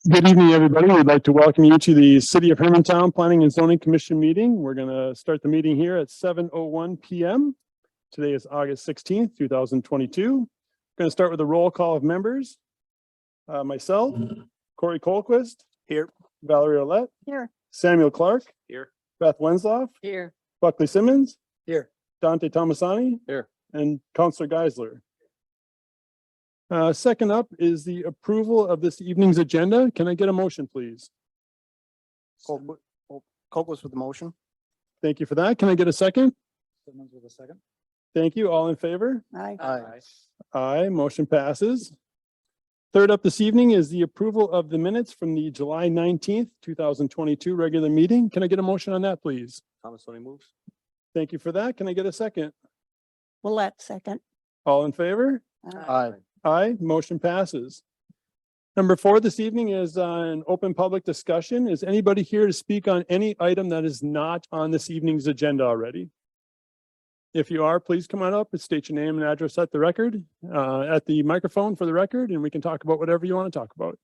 Good evening, everybody. We'd like to welcome you to the City of Hermantown Planning and Zoning Commission meeting. We're going to start the meeting here at 7:01 p.m. Today is August 16th, 2022. We're going to start with a roll call of members. Myself, Corey Colquist. Here. Valerie Ouellette. Here. Samuel Clark. Here. Beth Wensloff. Here. Buckley Simmons. Here. Dante Tomasani. Here. And Councillor Geisler. Second up is the approval of this evening's agenda. Can I get a motion, please? Colquist with the motion. Thank you for that. Can I get a second? Simmons with a second. Thank you. All in favor? Aye. Aye. Aye. Motion passes. Third up this evening is the approval of the minutes from the July 19th, 2022 regular meeting. Can I get a motion on that, please? Tomasoni moves. Thank you for that. Can I get a second? Willette, second. All in favor? Aye. Aye, motion passes. Number 4 this evening is an open public discussion. Is anybody here to speak on any item that is not on this evening's agenda already? If you are, please come on up and state your name and address at the record, at the microphone for the record, and we can talk about whatever you want to talk about.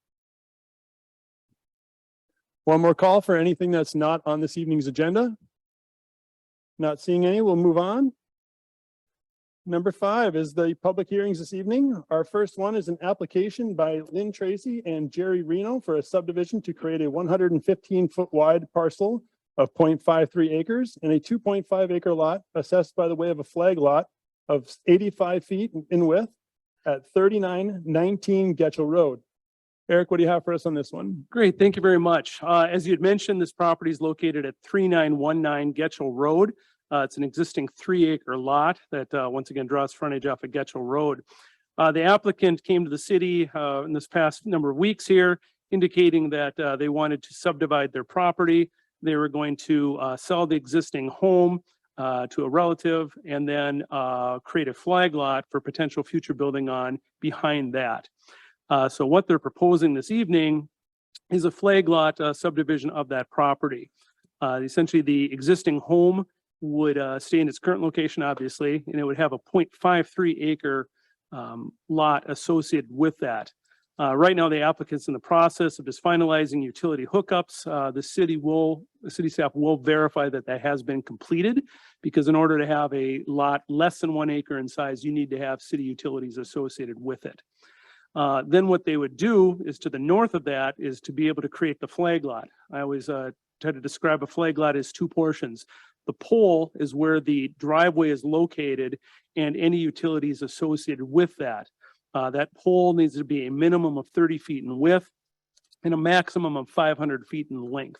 One more call for anything that's not on this evening's agenda. Not seeing any, we'll move on. Number 5 is the public hearings this evening. Our first one is an application by Lynn Tracy and Jerry Reno for a subdivision to create a 115-foot wide parcel of 0.53 acres and a 2.5 acre lot assessed by the way of a flag lot of 85 feet in width at 3919 Getchell Road. Eric, what do you have for us on this one? Great, thank you very much. As you had mentioned, this property is located at 3919 Getchell Road. It's an existing 3-acre lot that once again draws frontage off of Getchell Road. The applicant came to the city in this past number of weeks here, indicating that they wanted to subdivide their property. They were going to sell the existing home to a relative and then create a flag lot for potential future building on behind that. So what they're proposing this evening is a flag lot subdivision of that property. Essentially, the existing home would stay in its current location, obviously, and it would have a 0.53 acre lot associated with that. Right now, the applicant's in the process of just finalizing utility hookups. The city staff will verify that that has been completed, because in order to have a lot less than 1 acre in size, you need to have city utilities associated with it. Then what they would do is, to the north of that, is to be able to create the flag lot. I always try to describe a flag lot as 2 portions. The pole is where the driveway is located and any utilities associated with that. That pole needs to be a minimum of 30 feet in width and a maximum of 500 feet in length.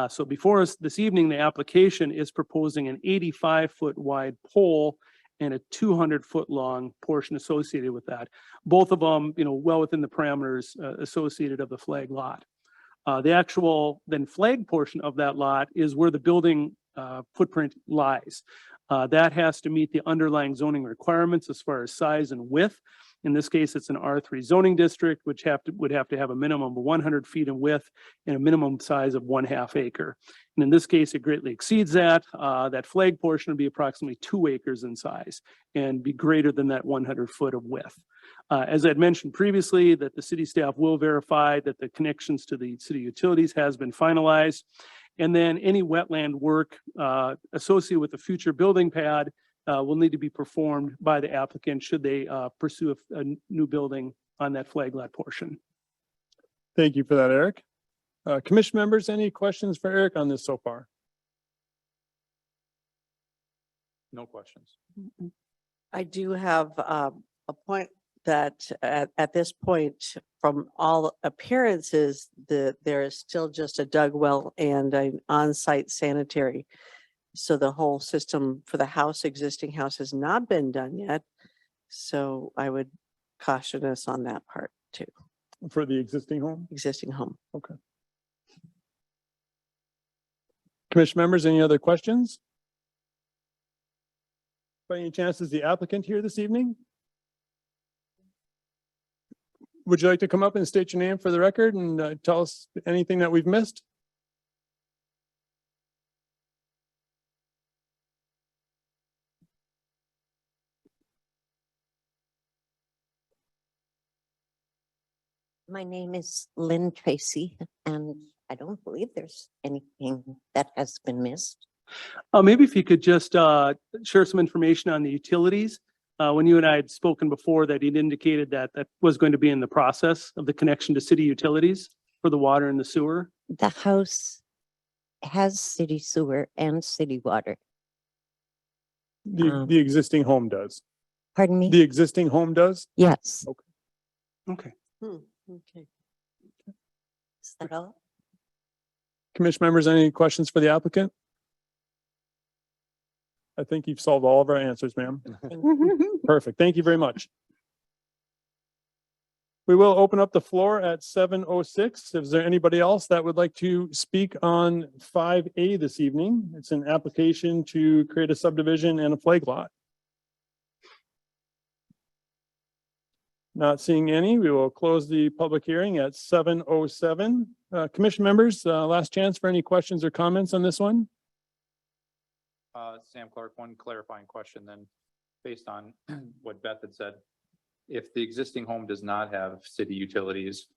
So before us this evening, the application is proposing an 85-foot wide pole and a 200-foot long portion associated with that. Both of them, well within the parameters associated of the flag lot. The actual then flag portion of that lot is where the building footprint lies. That has to meet the underlying zoning requirements as far as size and width. In this case, it's an R3 zoning district, which would have to have a minimum of 100 feet in width and a minimum size of 1/2 acre. And in this case, it greatly exceeds that. That flag portion would be approximately 2 acres in size and be greater than that 100 foot of width. As I'd mentioned previously, that the city staff will verify that the connections to the city utilities has been finalized. And then any wetland work associated with the future building pad will need to be performed by the applicant should they pursue a new building on that flag lot portion. Thank you for that, Eric. Commission members, any questions for Eric on this so far? No questions. I do have a point that at this point, from all appearances, there is still just a dug well and an on-site sanitary. So the whole system for the existing house has not been done yet. So I would caution us on that part too. For the existing home? Existing home. Okay. Commission members, any other questions? By any chance, is the applicant here this evening? Would you like to come up and state your name for the record and tell us anything that we've missed? My name is Lynn Tracy, and I don't believe there's anything that has been missed. Maybe if you could just share some information on the utilities. When you and I had spoken before, that he'd indicated that that was going to be in the process of the connection to city utilities for the water and the sewer. The house has city sewer and city water. The existing home does. Pardon me? The existing home does? Yes. Okay. Okay. Is that all? Commission members, any questions for the applicant? I think you've solved all of our answers, ma'am. Perfect. Thank you very much. We will open up the floor at 7:06. Is there anybody else that would like to speak on 5A this evening? It's an application to create a subdivision and a flag lot. Not seeing any, we will close the public hearing at 7:07. Commission members, last chance for any questions or comments on this one? Sam Clark, one clarifying question then, based on what Beth had said. If the existing home does not have city utilities,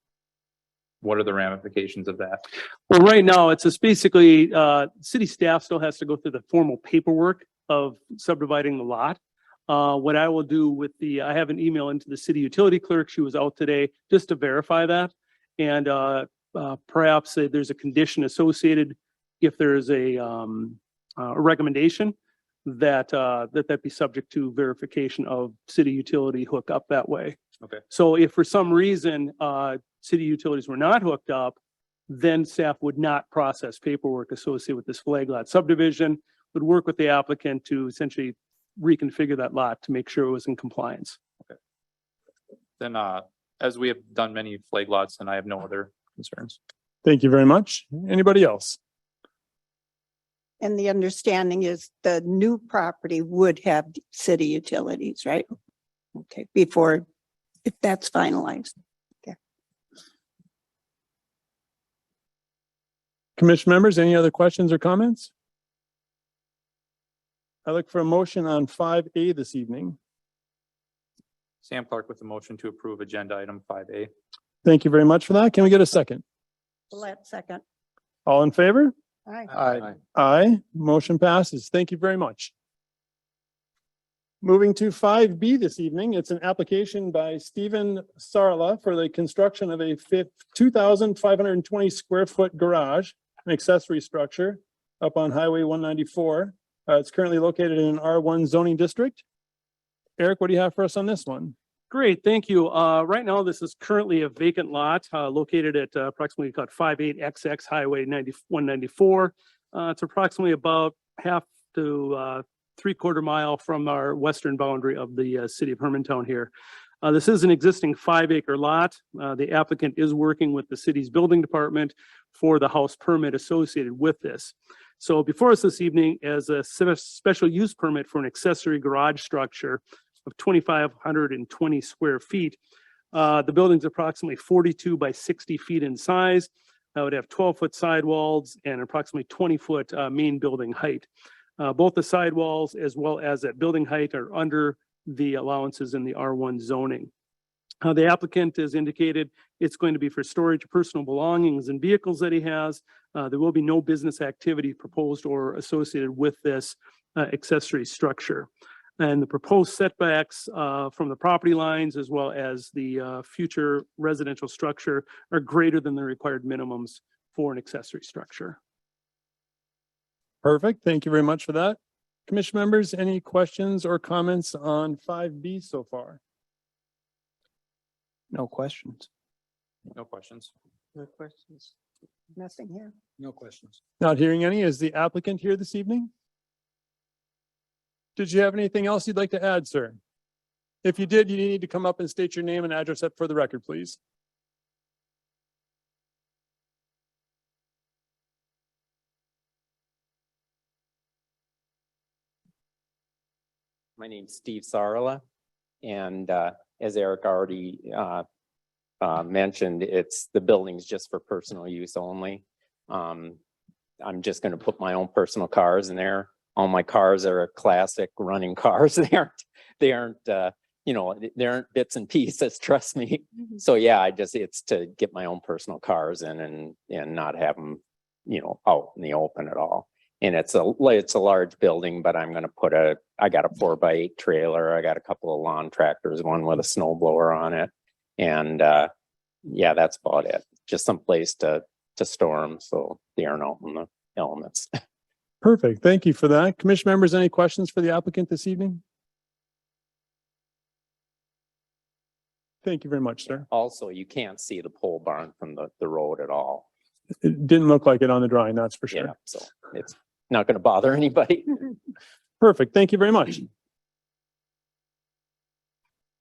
what are the ramifications of that? Well, right now, it's just basically, city staff still has to go through the formal paperwork of subdividing the lot. What I will do with I have an email into the city utility clerk. She was out today just to verify that. And perhaps there's a condition associated if there is a recommendation that that be subject to verification of city utility hookup that way. Okay. So if for some reason city utilities were not hooked up, then staff would not process paperwork associated with this flag lot subdivision, would work with the applicant to essentially reconfigure that lot to make sure it was in compliance. Then, as we have done many flag lots, and I have no other concerns. Thank you very much. Anybody else? And the understanding is the new property would have city utilities, right? Okay, before, if that's finalized. Commission members, any other questions or comments? I look for a motion on 5A this evening. Sam Clark with the motion to approve agenda item 5A. Thank you very much for that. Can we get a second? Let's second. All in favor? Aye. Aye. Aye. Motion passes. Thank you very much. Moving to 5B this evening, it's an application by Stephen Sarla for the construction of a 2,520 square foot garage, an accessory structure up on Highway 194. It's currently located in an R1 zoning district. Eric, what do you have for us on this one? Great, thank you. Right now, this is currently a vacant lot located at approximately 58XX Highway 194. It's approximately about half to 3/4 mile from our western boundary of the city of Hermantown here. This is an existing 5-acre lot. The applicant is working with the city's building department for the house permit associated with this. So before us this evening is a special use permit for an accessory garage structure of 2,520 square feet. The building's approximately 42 by 60 feet in size. It would have 12-foot sidewalls and approximately 20-foot main building height. Both the sidewalls as well as that building height are under the allowances in the R1 zoning. The applicant has indicated it's going to be for storage of personal belongings and vehicles that he has. There will be no business activity proposed or associated with this accessory structure. And the proposed setbacks from the property lines as well as the future residential structure are greater than the required minimums for an accessory structure. Perfect. Thank you very much for that. Commission members, any questions or comments on 5B so far? No questions. No questions. No questions. Nothing here. No questions. Not hearing any. Is the applicant here this evening? Did you have anything else you'd like to add, sir? If you did, you need to come up and state your name and address for the record, please. My name's Steve Sarla, and as Eric already mentioned, the building's just for personal use only. I'm just going to put my own personal cars in there. All my cars are classic running cars. They aren't you know, there aren't bits and pieces, trust me. So yeah, it's to get my own personal cars in and not have them, you know, out in the open at all. And it's a large building, but I got a 4x8 trailer. I got a couple of lawn tractors, one with a snow blower on it. And yeah, that's about it. Just some place to store them so they aren't out in the elements. Perfect. Thank you for that. Commission members, any questions for the applicant this evening? Thank you very much, sir. Also, you can't see the pole barn from the road at all. It didn't look like it on the drawing, that's for sure. Yeah, so it's not going to bother anybody. Perfect. Thank you very much.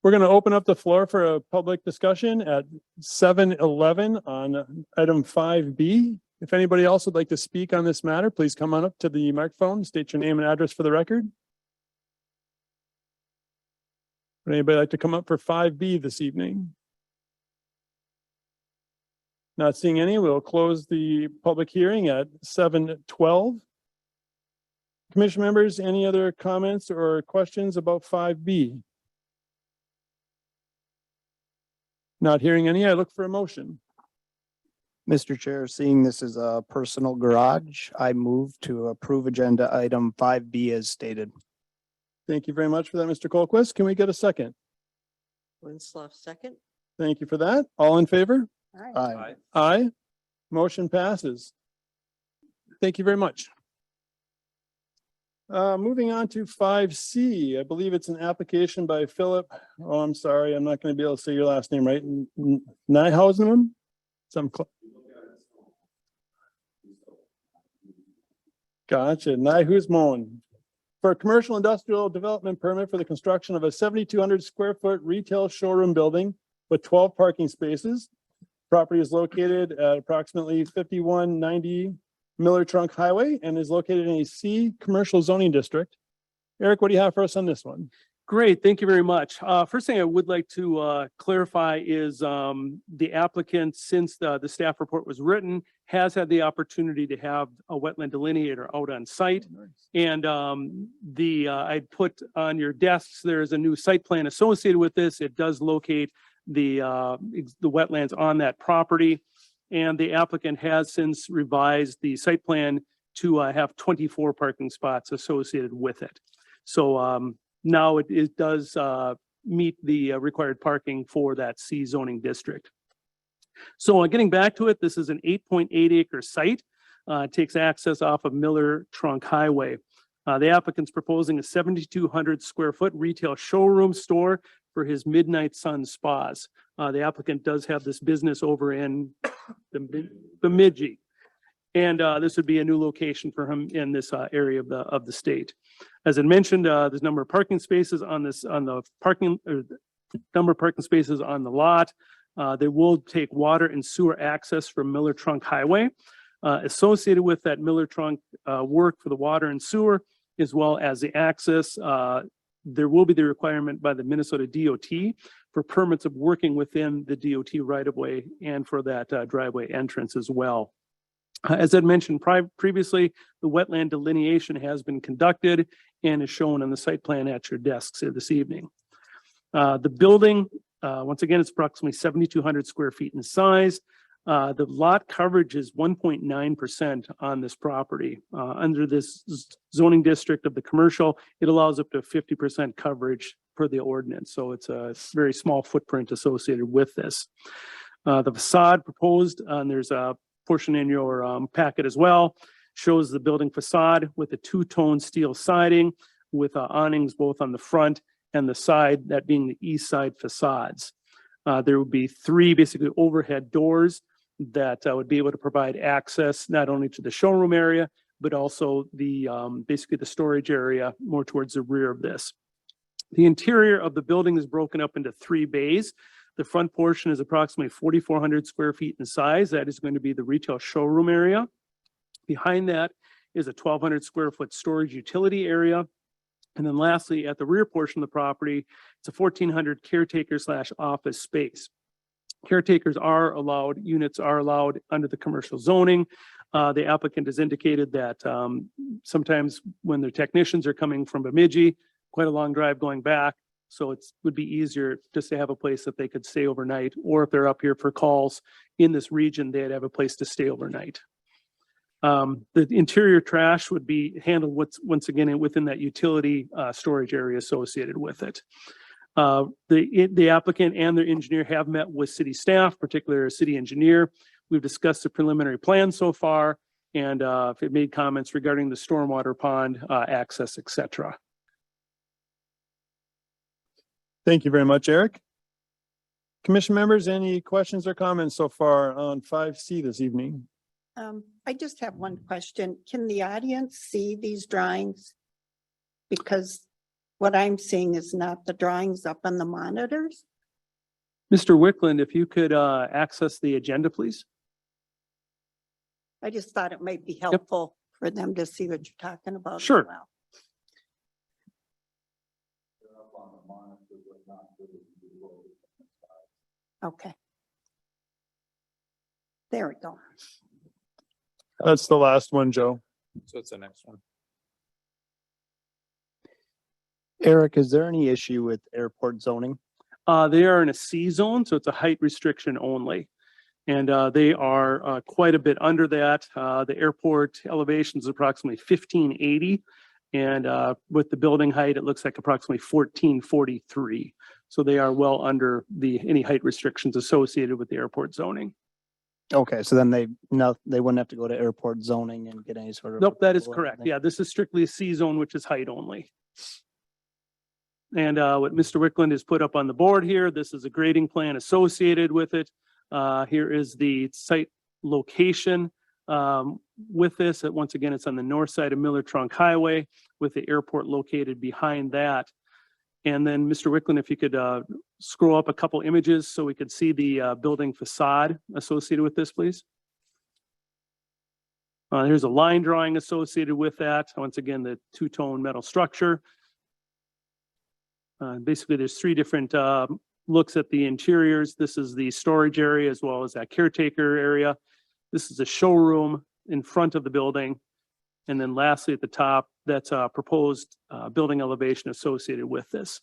We're going to open up the floor for a public discussion at 7:11 on item 5B. If anybody else would like to speak on this matter, please come on up to the microphone, state your name and address for the record. Would anybody like to come up for 5B this evening? Not seeing any, we'll close the public hearing at 7:12. Commission members, any other comments or questions about 5B? Not hearing any, I look for a motion. Mr. Chair, seeing this is a personal garage, I move to approve agenda item 5B as stated. Thank you very much for that, Mr. Colquist. Can we get a second? Winslow, second. Thank you for that. All in favor? Aye. Aye. Motion passes. Thank you very much. Moving on to 5C, I believe it's an application by Philip. Oh, I'm sorry, I'm not going to be able to say your last name right. Nyhausen? Gotcha. Nyhusmon. For a commercial industrial development permit for the construction of a 7,200 square foot retail showroom building with 12 parking spaces. Property is located at approximately 5190 Miller Trunk Highway and is located in a C commercial zoning district. Eric, what do you have for us on this one? Great, thank you very much. First thing I would like to clarify is the applicant, since the staff report was written, has had the opportunity to have a wetland delineator out on site. And I put on your desks, there's a new site plan associated with this. It does locate the wetlands on that property. And the applicant has since revised the site plan to have 24 parking spots associated with it. So now it does meet the required parking for that C zoning district. So getting back to it, this is an 8.8 acre site. It takes access off of Miller Trunk Highway. The applicant's proposing a 7,200 square foot retail showroom store for his Midnight Sun Spas. The applicant does have this business over in Bemidji. And this would be a new location for him in this area of the state. As I mentioned, there's a number of parking spaces on the lot. They will take water and sewer access from Miller Trunk Highway. Associated with that Miller Trunk work for the water and sewer, as well as the access, there will be the requirement by the Minnesota DOT for permits of working within the DOT right-of-way and for that driveway entrance as well. As I mentioned previously, the wetland delineation has been conducted and is shown on the site plan at your desks here this evening. The building, once again, it's approximately 7,200 square feet in size. The lot coverage is 1.9% on this property. Under this zoning district of the commercial, it allows up to 50% coverage per the ordinance. So it's a very small footprint associated with this. The facade proposed, and there's a portion in your packet as well, shows the building facade with a two-tone steel siding with awnings both on the front and the side, that being the east side facades. There would be three basically overhead doors that would be able to provide access not only to the showroom area, but also the basically the storage area more towards the rear of this. The interior of the building is broken up into 3 bays. The front portion is approximately 4,400 square feet in size. That is going to be the retail showroom area. Behind that is a 1,200 square foot storage utility area. And then lastly, at the rear portion of the property, it's a 1,400 caretaker / office space. Caretakers are allowed, units are allowed under the commercial zoning. The applicant has indicated that sometimes when the technicians are coming from Bemidji, quite a long drive going back. So would be easier just to have a place that they could stay overnight, or if they're up here for calls in this region, they'd have a place to stay overnight. The interior trash would be handled once again within that utility storage area associated with it. The applicant and their engineer have met with city staff, particularly our city engineer. We've discussed the preliminary plan so far, and it made comments regarding the stormwater pond access, et cetera. Thank you very much, Eric. Commission members, any questions or comments so far on 5C this evening? I just have one question. Can the audience see these drawings? Because what I'm seeing is not the drawings up on the monitors. Mr. Wickland, if you could access the agenda, please. I just thought it might be helpful for them to see what you're talking about. as Sure. well. Okay. There we go. That's the last one, Joe. So it's the next one. Eric, is there any issue with airport zoning? They are in a C zone, so it's a height restriction only. And they are quite a bit under that. The airport elevation is approximately 1580. And with the building height, it looks like approximately 1443. So they are well under any height restrictions associated with the airport zoning. Okay, so then they wouldn't have to go to airport zoning and get any sort of. Nope, that is approval or correct. anything? Yeah, this is strictly a C zone, which is height only. And what Mr. Wickland has put up on the board here, this is a grading plan associated with it. Here is the site location with this. Once again, it's on the north side of Miller Trunk Highway with the airport located behind that. And then Mr. Wickland, if you could scroll up a couple images so we could see the building facade associated with this, please. Here's a line drawing associated with that. Once again, the two-tone metal structure. Basically, there's three different looks at the interiors. This is the storage area as well as that caretaker area. This is a showroom in front of the building. And then lastly, at the top, that's a proposed building elevation associated with this.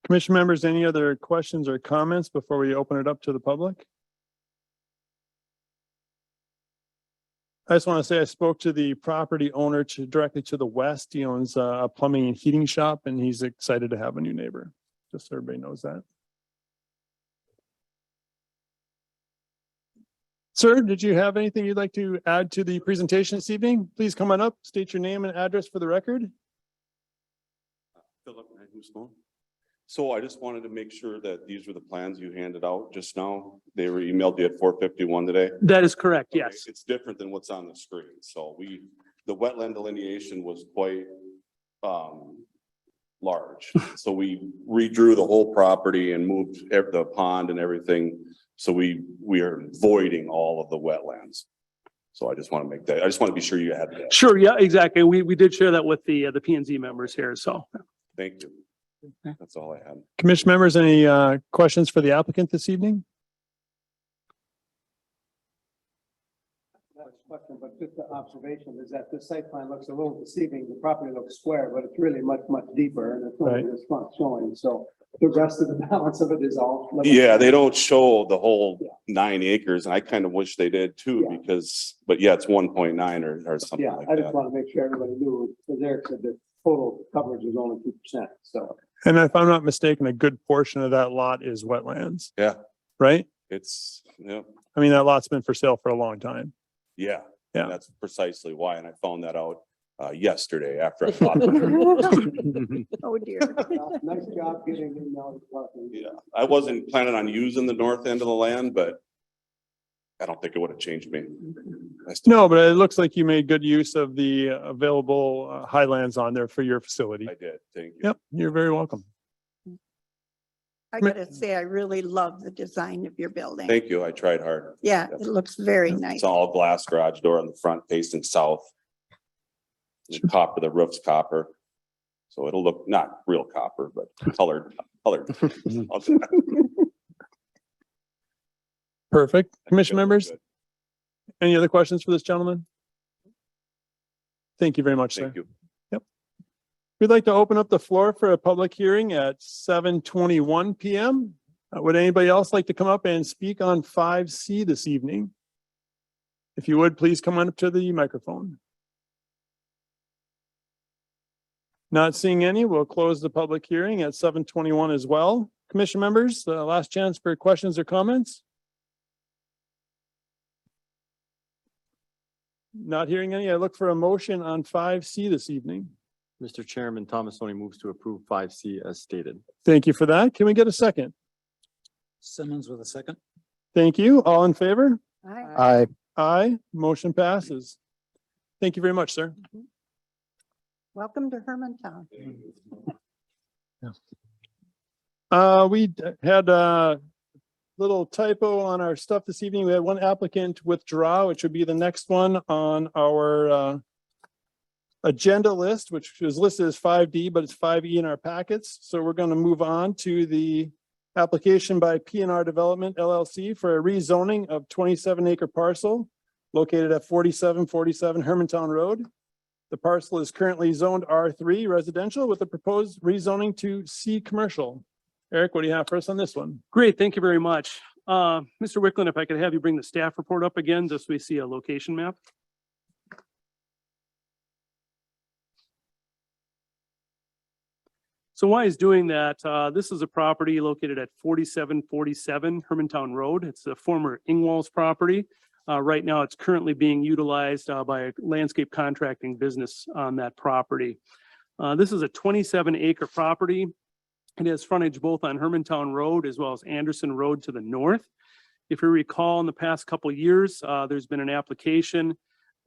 Commission members, any other questions or comments before we open it up to the public? I just want to say I spoke to the property owner directly to the west. He owns a plumbing and heating shop, and he's excited to have a new neighbor. Just so everybody knows that. Sir, did you have anything you'd like to add to the presentation this evening? Please come on up, state your name and address for the record. Philip, so I just wanted to make sure that these were the plans you handed out just now. They were emailed you at 4:51 today. That is correct, Okay, yes. It's different than what's on the screen. So the wetland delineation was quite large. So we redrew the whole property and moved the pond and everything. So we are voiding all of the wetlands. So I just want to make that, I just want to be sure you had that. Sure, yeah, exactly. We did share that with the P and Z members here, so. Thank you. That's all I had. Commission members, any questions for the applicant this evening? Question, but just the observation is that the site plan looks a little deceiving. The property looks square, but it's really much, much deeper and it's only this front showing. So the rest of the balance of it is all. Yeah, they don't show the whole 9 acres, and I kind of wish they did too, Yeah. because, but yeah, it's 1.9 or something Yeah, like I just that. want to make sure everybody knew, because Eric said the total coverage is only 2%. So And if I'm not mistaken, a good portion of that lot is wetlands. Yeah. Right? It's, yeah, I mean, that lot's been for sale for a long time. yeah. Yeah. And that's precisely why, and I found that out yesterday after I thought about it. Oh, dear. nice job getting in now. Yeah, I wasn't planning on using the north end of the land, but I don't think it would have changed me. I still- No, but it looks like you made good use of the available highlands on there for your facility. I did, thank you. Yep, you're very welcome. I gotta say, I really love the design of your building. Thank you, I tried hard. Yeah, it looks very nice. It's all glass garage door on the front facing south. The copper, the roof's copper. So it'll look not real copper, but colored. Perfect. Commission It'll look members, good. any other questions for this gentleman? Thank you very much, sir. Thank you. We'd like to open up the floor for a public hearing at 7:21 PM. Would anybody else like to come up and speak on 5C this evening? If you would, please come on up to the microphone. Not seeing any, we'll close the public hearing at 7:21 as well. Commission members, the last chance for questions or comments. Not hearing any, I look for a motion on 5C this evening. Mr. Chairman, Thomas only moves to approve 5C as stated. Thank you for that. Can we get a second? Simmons with a second. Thank you. All in favor? Aye. Aye. Motion passes. Thank you very much, sir. Welcome to Hermantown. We had a little typo on our stuff this evening. We had one applicant withdraw, which would be the next one on our agenda list, which was listed as 5D, but it's 5E in our packets. So we're going to move on to the application by P&R Development LLC for a rezoning of 27-acre parcel located at 4747 Hermantown Road. The parcel is currently zoned R3 residential with a proposed rezoning to C commercial. Eric, what do you have for us on this one? Great, thank you very much. Mr. Wickland, if I could have you bring the staff report up again, just so we see a location map. So while he's doing that, this is a property located at 4747 Hermantown Road. It's the former Ingwalls property. Right now, it's currently being utilized by a landscape contracting business on that property. This is a 27-acre property. It has frontage both on Hermantown Road as well as Anderson Road to the north. If you recall, in the past couple of years, there's been an application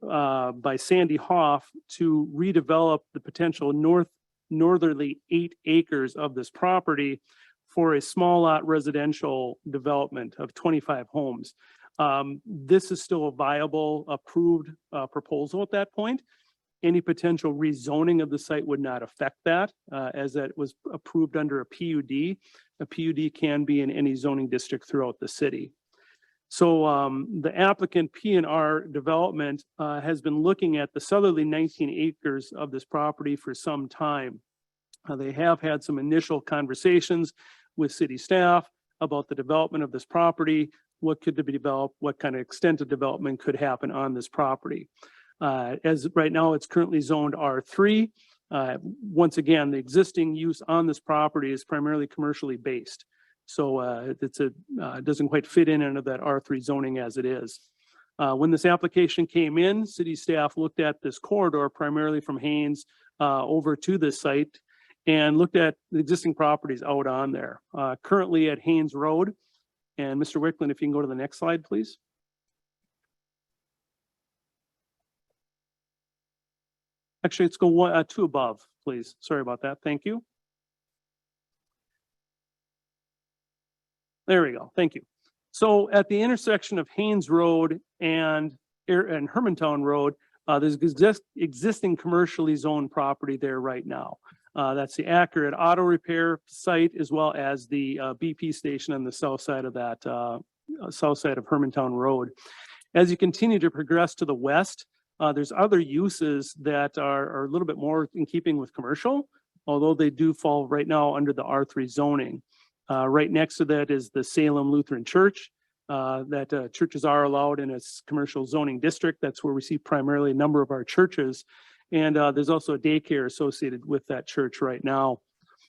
by Sandy Hoff to redevelop the potential northerly 8 acres of this property for a small lot residential development of 25 homes. This is still a viable, approved proposal at that point. Any potential rezoning of the site would not affect that, as that was approved under a PUD. A PUD can be in any zoning district throughout the city. So the applicant P&R Development has been looking at the southerly 19 acres of this property for some time. They have had some initial conversations with city staff about the development of this property, what could be developed, what kind of extent of development could happen on this property. As right now, it's currently zoned R3. Once again, the existing use on this property is primarily commercially based. So it doesn't quite fit in under that R3 zoning as it is. When this application came in, city staff looked at this corridor primarily from Haynes over to this site and looked at the existing properties out on there. Currently at Haynes Road. And Mr. Wickland, if you can go to the next slide, please. Actually, let's go two above, please. Sorry about that. Thank you. There we go. Thank you. So at the intersection of Haynes Road and Hermantown Road, there's existing commercially zoned property there right now. That's the Acre auto repair site, as well as the BP station on the south side of that, south side of Hermantown Road. As you continue to progress to the west, there's other uses that are a little bit more in keeping with commercial, although they do fall right now under the R3 zoning. Right next to that is the Salem Lutheran Church. That churches are allowed in its commercial zoning district. That's where we see primarily a number of our churches. And there's also a daycare associated with that church right now.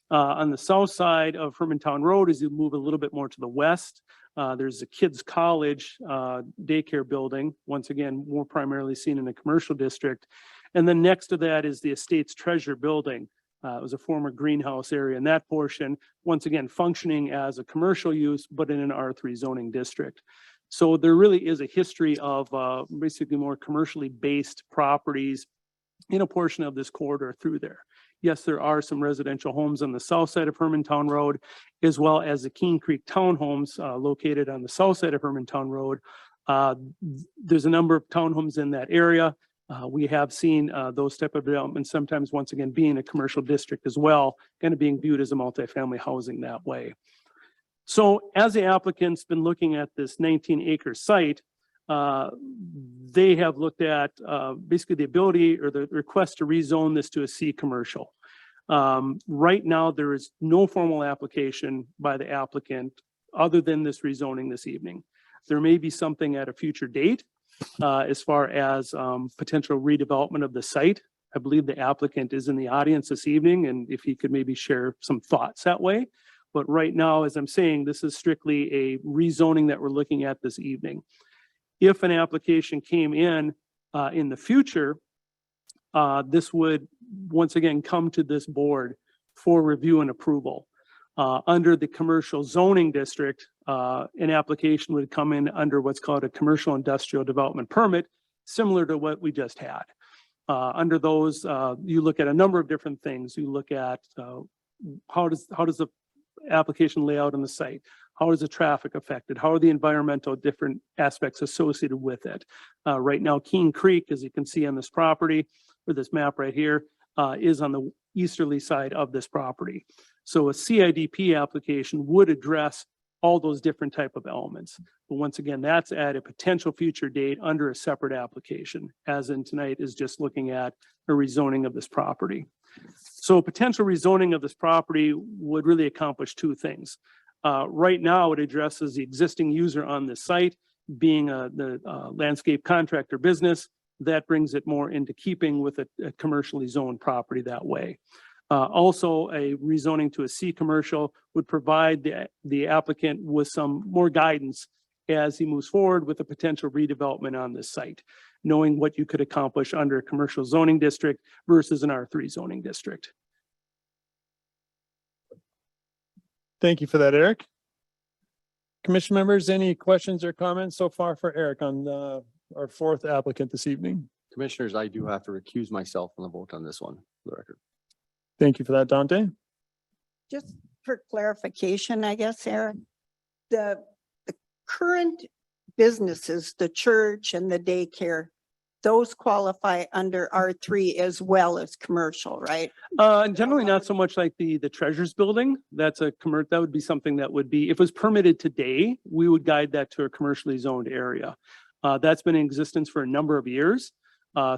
On the south side of Hermantown Road, as you move a little bit more to the west, there's a kids' college daycare building, once again, more primarily seen in the commercial district. And then next to that is the Estates Treasure building. It was a former greenhouse area in that portion, once again, functioning as a commercial use, but in an R3 zoning district. So there really is a history of basically more commercially based properties in a portion of this corridor through there. Yes, there are some residential homes on the south side of Hermantown Road, as well as the Keene Creek townhomes located on the south side of Hermantown Road. There's a number of townhomes in that area. We have seen those type of developments sometimes, once again, being a commercial district as well, kind of being viewed as a multifamily housing that way. So as the applicant's been looking at this 19-acre site, They have looked at basically the ability or the request to rezone this to a C commercial. Right now, there is no formal application by the applicant other than this rezoning this evening. There may be something at a future date as far as potential redevelopment of the site. I believe the applicant is in the audience this evening, and if he could maybe share some thoughts that way. But right now, as I'm saying, this is strictly a rezoning that we're looking at this evening. If an application came in the future, this would once again come to this board for review and approval. Under the commercial zoning district, an application would come in under what's called a commercial industrial development permit, similar to what we just had. Under those, you look at a number of different things. You look at how does the application lay out on the site? How is the traffic affected? How are the environmental different aspects associated with it? Right now, Keene Creek, as you can see on this property, or this map right here, is on the easterly side of this property. So a CIDP application would address all those different type of elements. But once again, that's at a potential future date under a separate application, as in tonight is just looking at a rezoning of this property. So a potential rezoning of this property would really accomplish two things. Right now, it addresses the existing user on the site being the landscape contractor business. That brings it more into keeping with a commercially zoned property that way. Also, a rezoning to a C commercial would provide the applicant with some more guidance as he moves forward with a potential redevelopment on this site, knowing what you could accomplish under a commercial zoning district versus an R3 zoning district. Thank you for that, Eric. Commission members, any questions or comments so far for Eric on our fourth applicant this evening? Commissioners, I do have to recuse myself from the vote on this one, for the record. Thank you for that, Dante. Just for clarification, I guess, Eric, the current businesses, the church and the daycare, those qualify under R3 as well as commercial, right? Generally not so much like the Treasures Building. That's that would be something that would be, if it was permitted today, we would guide that to a commercially zoned area. That's been in existence for a number of years.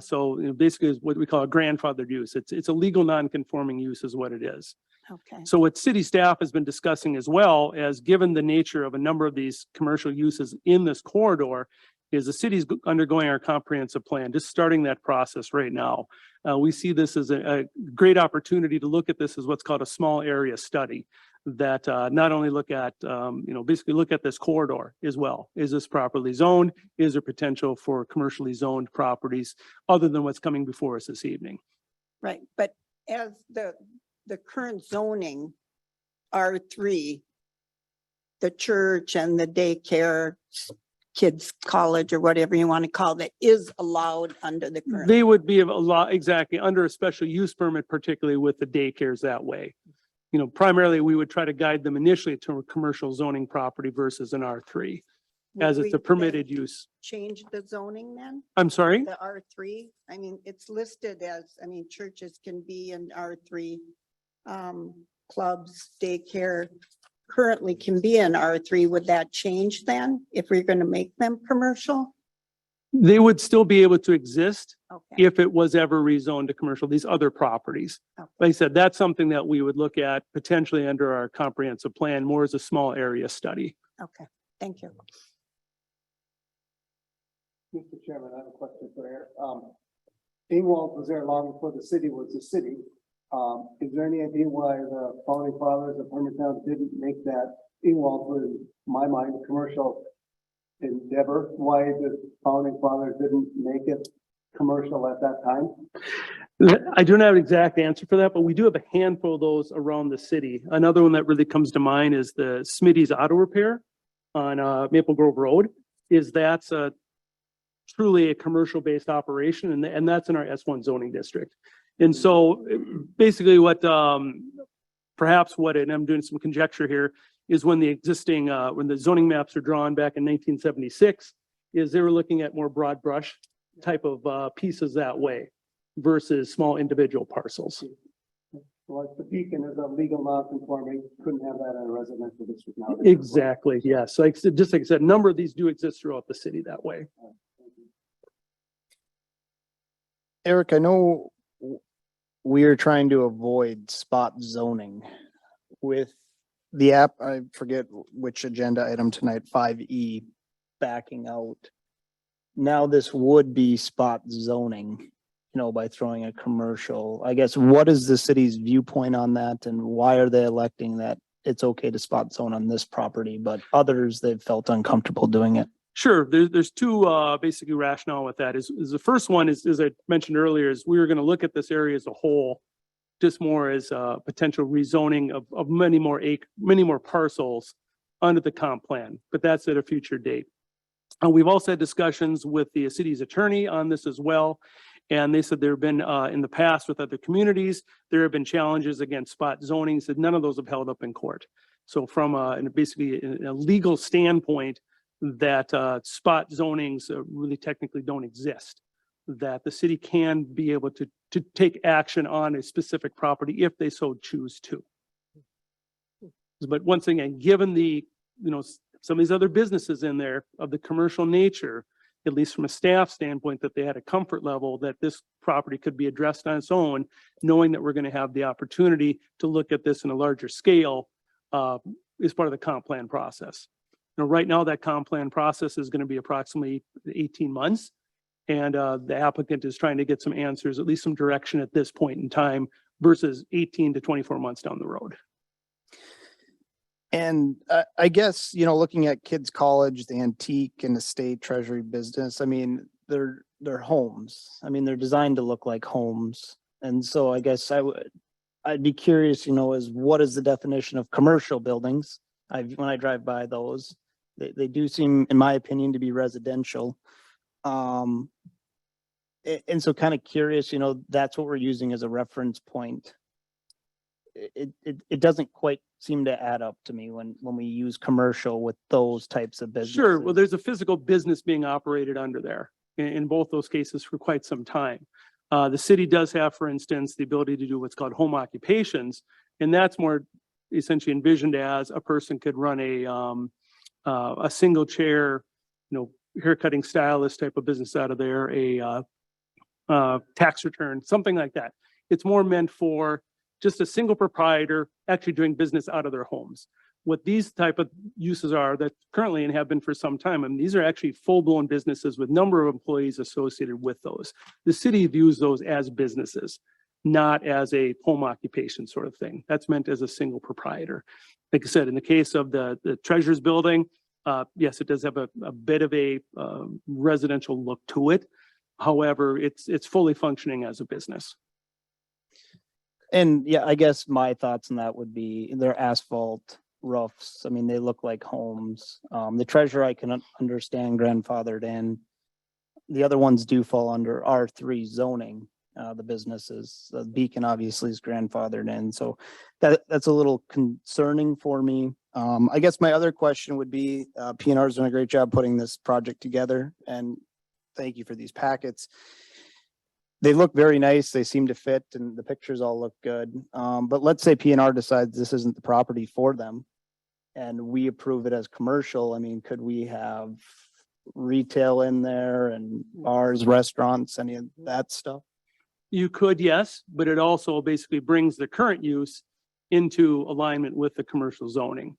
So basically is what we call a grandfathered use. It's a legal non-conforming use is what it is. Okay. So what city staff has been discussing as well as given the nature of a number of these commercial uses in this corridor is the city's undergoing our comprehensive plan, just starting that process right now. We see this as a great opportunity to look at this as what's called a small area study that not only look at, basically look at this corridor as well. Is this properly zoned? Is there potential for commercially zoned properties other than what's coming before us this evening? Right, but as the current zoning R3, the church and the daycare, kids college or whatever you want to call it, is allowed under the current. They would be a lot, exactly, under a special use permit, particularly with the daycares that way. Primarily we would try to guide them initially to a commercial zoning property versus an R3, as it's a permitted use. Change the zoning then? I'm sorry? The R3, I mean, it's listed as, churches can be in R3, clubs, daycare currently can be in R3. Would that change then if we're going to make them commercial? They would still be able to exist Okay. if it was ever rezoned to commercial, these other properties. Okay. Like I said, that's something that we would look at potentially under our comprehensive plan, more as a small area study. Okay, thank you. Mr. Chairman, I have a question for Eric. Ingwald was there long before the city was a city. Is there any idea why the founding fathers of Hermantown didn't make that Ingwald was, in my mind, a commercial endeavor? Why the founding fathers didn't make it commercial at that time? I don't have an exact answer for that, but we do have a handful of those around the city. Another one that really comes to mind is the Smitty's Auto Repair on Maple Grove Road. That's truly a commercial based operation, and that's in our S1 zoning district. And so basically what perhaps what, and I'm doing some conjecture here, is when the existing, when the zoning maps are drawn back in 1976, is they were looking at more broad brush type of pieces that way versus small individual parcels. Like the Beacon is a legal non-conforming, couldn't have that in a residential district now. Exactly, yes. So like, just like I said, a number of these do exist throughout the city that way. Eric, I know we are trying to avoid spot zoning with the app. I forget which agenda item tonight, 5E, backing out. Now this would be spot zoning, you know, by throwing a commercial. I guess, what is the city's viewpoint on that, and why are they electing that it's okay to spot zone on this property, but others they've felt uncomfortable doing it? Sure, there's two basically rationale with that. Is the first one is, as I mentioned earlier, is we were going to look at this area as a whole, just more as a potential rezoning of many more parcels under the comp plan, but that's at a future date. We've also had discussions with the city's attorney on this as well. And they said there have been, in the past with other communities, there have been challenges against spot zoning, said none of those have held up in court. So from basically a legal standpoint, that spot zonings really technically don't exist, that the city can be able to take action on a specific property if they so choose to. But once again, given the, you know, some of these other businesses in there of the commercial nature, at least from a staff standpoint, that they had a comfort level that this property could be addressed on its own, knowing that we're going to have the opportunity to look at this in a larger scale as part of the comp plan process. Now, right now, that comp plan process is going to be approximately 18 months. And the applicant is trying to get some answers, at least some direction at this point in time versus 18 to 24 months down the road. And I guess, you know, looking at kids' college, the antique and estate treasury business, I mean, they're homes. I mean, they're designed to look like homes. And so I guess I'd be curious, you know, what is the definition of commercial buildings? When I drive by those, they do seem, in my opinion, to be residential. And so kind of curious, you know, that's what we're using as a reference point. It doesn't quite seem to add up to me when we use commercial with those types of businesses. Sure. Well, there's a physical business being operated under there in both those cases for quite some time. The city does have, for instance, the ability to do what's called home occupations, and that's more essentially envisioned as a person could run a single chair, you know, haircutting stylist type of business out of there, a tax return, something like that. It's more meant for just a single proprietor actually doing business out of their homes. What these type of uses are that currently and have been for some time, I mean, these are actually full-blown businesses with number of employees associated with those. The city views those as businesses, not as a home occupation sort of thing. That's meant as a single proprietor. Like I said, in the case of the Treasures building, yes, it does have a bit of a residential look to it. However, it's fully functioning as a business. And yeah, I guess my thoughts on that would be their asphalt roofs. I mean, they look like homes. The Treasure I can understand grandfathered in. The other ones do fall under R3 zoning, the businesses. The Beacon obviously is grandfathered in. So that's a little concerning for me. I guess my other question would be, P&R's done a great job putting this project together, and thank you for these packets. They look very nice. They seem to fit, and the pictures all look good. But let's say P&R decides this isn't the property for them and we approve it as commercial. I mean, could we have retail in there and bars, restaurants, any of that stuff? You could, yes, but it also basically brings the current use into alignment with the commercial zoning.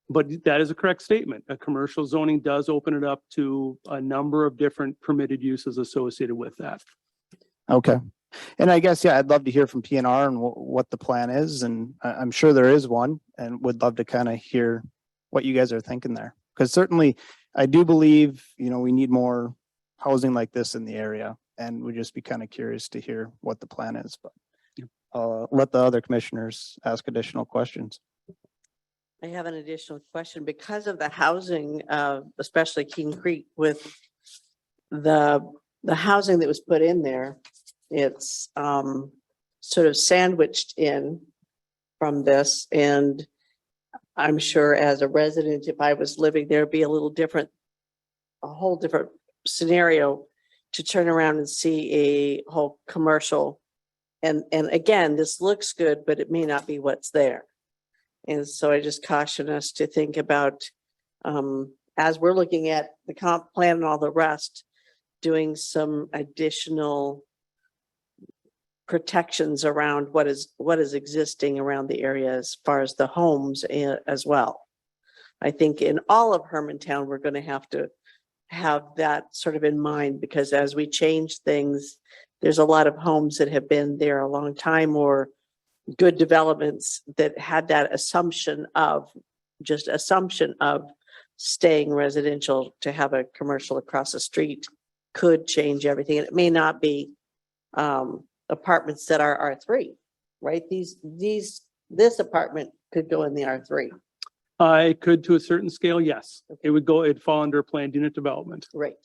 But that is a correct statement. A commercial zoning does open it up to a number of different permitted uses associated with that. Okay. And I guess, yeah, I'd love to hear from P&R and what the plan is. And I'm sure there is one, and would love to kind of hear what you guys are thinking there. Because certainly I do believe, you know, we need more housing like this in the area, and we'd just be kind of curious to hear what the plan is. But let the other commissioners ask additional questions. I have an additional question because of the housing, especially King Creek, with the housing that was put in there. It's sort of sandwiched in from this, and I'm sure as a resident, if I was living there, it'd be a little different, a whole different scenario to turn around and see a whole commercial and again, this looks good, but it may not be what's there. And so I just caution us to think about, as we're looking at the comp plan and all the rest, doing some additional protections around what is existing around the area as far as the homes as well. I think in all of Hermantown, we're going to have that sort of in mind, because as we change things, there's a lot of homes that have been there a long time, or good developments that had that assumption of staying residential. To have a commercial across the street could change everything. And it may not be apartments that are R3, right? This apartment could go in the R3. It could, to a certain scale, yes. It'd fall under planned unit development. Right.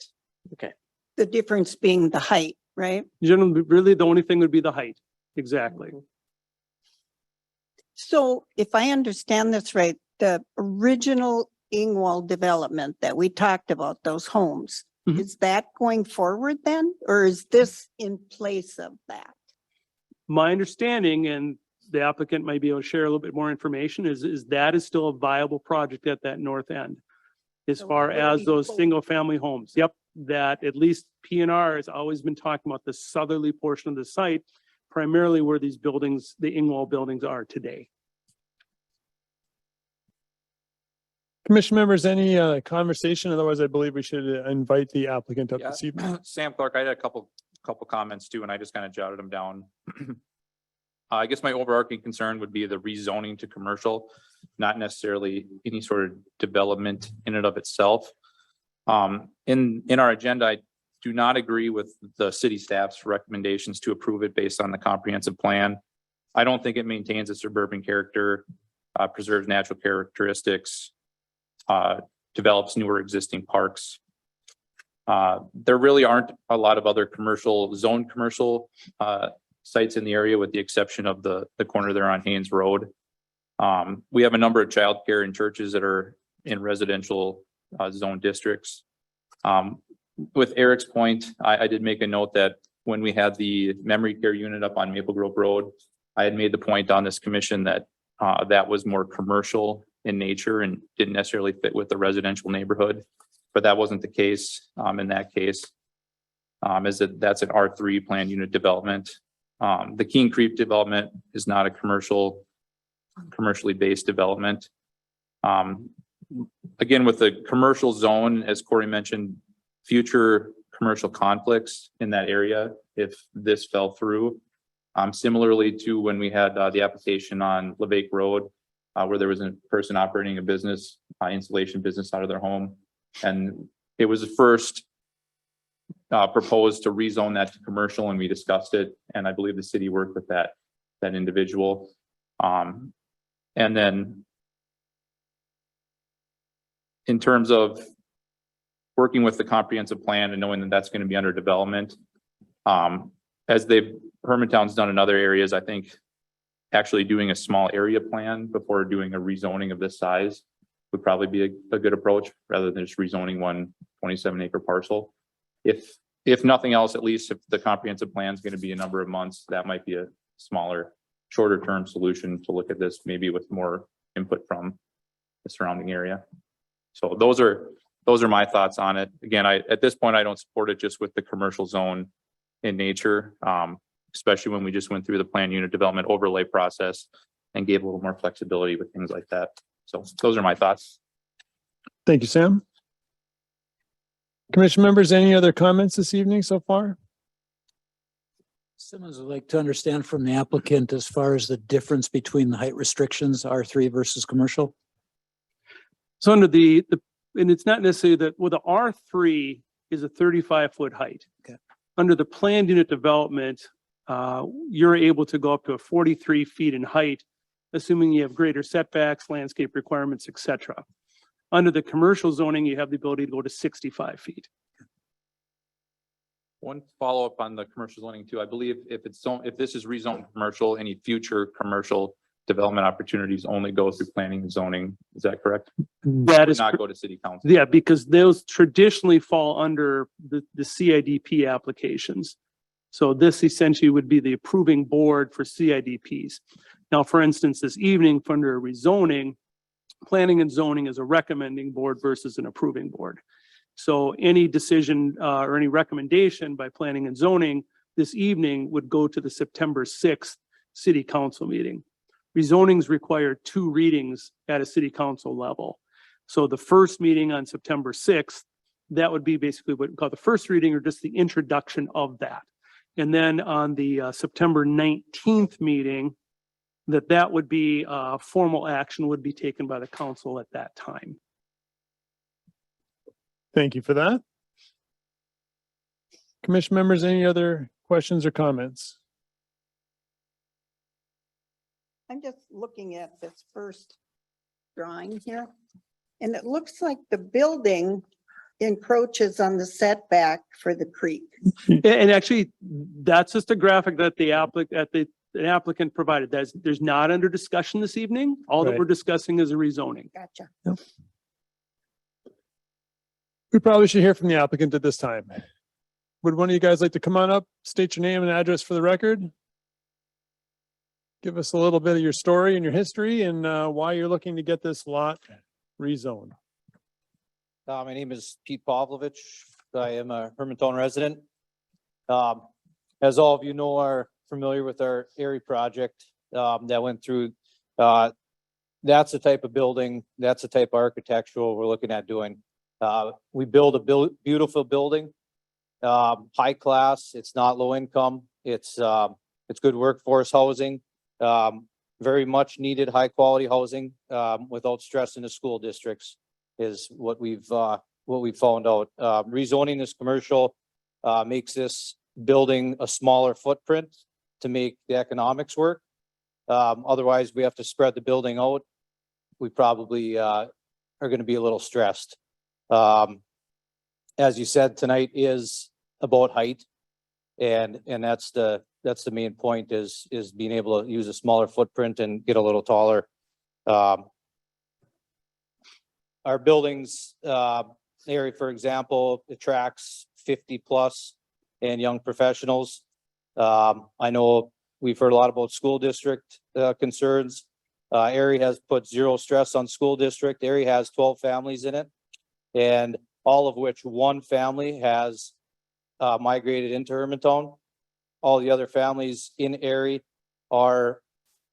Okay. The difference being the height, right? Generally, really, the only thing would be the height. Exactly. So if I understand this right, the original Ingwall development that we talked about, those homes, Mhm. is that going forward then? Or is this in place of that? My understanding, and the applicant might be able to share a little bit more information, is that is still a viable project at that north end. As So far it would as be those full. single family homes. Yep, that at least P&R has always been talking about the southerly portion of the site, primarily where these buildings, the Ingwall buildings, are today. Commission members, any conversation? Otherwise, I believe we should invite the applicant up this evening. Sam Clark, I had a couple comments too, and I just kind of jotted them down. I guess my overarching concern would be the rezoning to commercial, not necessarily any sort of development in and of itself. In our agenda, I do not agree with the city staff's recommendations to approve it based on the comprehensive plan. I don't think it maintains a suburban character, preserves natural characteristics, develops newer existing parks. There really aren't a lot of other zone commercial sites in the area, with the exception of the corner there on Haynes Road. We have a number of childcare and churches that are in residential zone districts. With Eric's point, I did make a note that when we had the memory care unit up on Maple Grove Road, I had made the point on this commission that that was more commercial in nature and didn't necessarily fit with the residential neighborhood. But that wasn't the case in that case, that's an R3 planned unit development. The King Creek development is not a commercially based development. Again, with the commercial zone, as Corey mentioned, future commercial conflicts in that area if this fell through. Similarly to when we had the application on Levake Road, where there was a person operating a business, installation business out of their home. And it was first proposed to rezone that to commercial, and we discussed it. And I believe the city worked with that individual. And then in terms of working with the comprehensive plan and knowing that that's going to be under development, as Hermantown's done in other areas, I think actually doing a small area plan before doing a rezoning of this size would probably be a good approach, rather than just rezoning one 27-acre parcel. If nothing else, at least if the comprehensive plan is going to be a number of months, that might be a smaller, shorter term solution to look at this, maybe with more input from the surrounding area. So those are my thoughts on it. Again, at this point, I don't support it just with the commercial zone in nature, especially when we just went through the planned unit development overlay process and gave a little more flexibility with things like that. So those are my thoughts. Thank you, Sam. Commission members, any other comments this evening so far? Someone would like to understand from the applicant as far as the difference between the height restrictions, R3 versus commercial. So under and it's not necessarily that, well, the R3 is a 35-foot height. Okay. Under the planned unit development, you're able to go up to 43 feet in height, assuming you have greater setbacks, landscape requirements, et cetera. Under the commercial zoning, you have the ability to go to 65 feet. One follow-up on the commercial zoning too. I believe if this is rezoned commercial, any future commercial development opportunities only go through planning and zoning. Is that correct? That is not go to city council. Yeah, because those traditionally fall under the CIDP applications. So this essentially would be the approving board for CIDPs. Now, for instance, this evening, under rezoning, planning and zoning is a recommending board versus an approving board. So any decision or any recommendation by planning and zoning this evening would go to the September 6th city council meeting. Rezonings require 2 readings at a city council level. So the first meeting on September 6th, that would be basically what we call the first reading or just the introduction of that. And then on the September 19th meeting, that would be formal action would be taken by the council at that time. Thank you for that. Commission members, any other questions or comments? I'm just looking at this first drawing here. And it looks like the building encroaches on the setback for the creek. And actually, that's just a graphic that the applicant provided. There's not under discussion this evening. All that Right. we're discussing is a rezoning. Gotcha. We probably should hear from the applicant at this time. Would one of you guys like to come on up, state your name and address for the record? Give us a little bit of your story and your history and why you're looking to get this lot rezoned. My name is Pete Pavlovich. I am a Hermantown resident. As all of you know, are familiar with our Erie project that went through. That's the type of building, that's the type of architectural we're looking at doing. We build a beautiful building, high class. It's not low income. It's good workforce housing. Very much needed high quality housing without stress in the school districts is what we've found out. Rezoning this commercial makes this building a smaller footprint to make the economics work. Otherwise, we have to spread the building out. We probably are going to be a little stressed. As you said, tonight is about height, and that's the main point is being able to use a smaller footprint and get a little taller. Our buildings area, for example, attracts 50+ and young professionals. I know we've heard a lot about school district concerns. Erie has put 0 stress on school district. Erie has 12 families in it, and all of which one family has migrated into Hermantown. All the other families in Erie were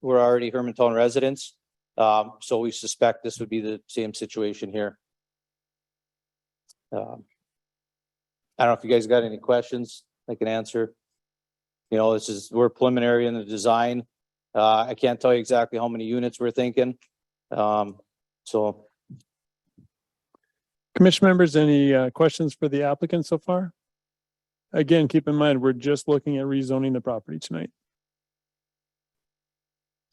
already Hermantown residents. So we suspect this would be the same situation here. I don't know if you guys got any questions I can answer. You know, we're preliminary in the design. I can't tell you exactly how many units we're thinking. So. Commission members, any questions for the applicant so far? Again, keep in mind, we're just looking at rezoning the property tonight.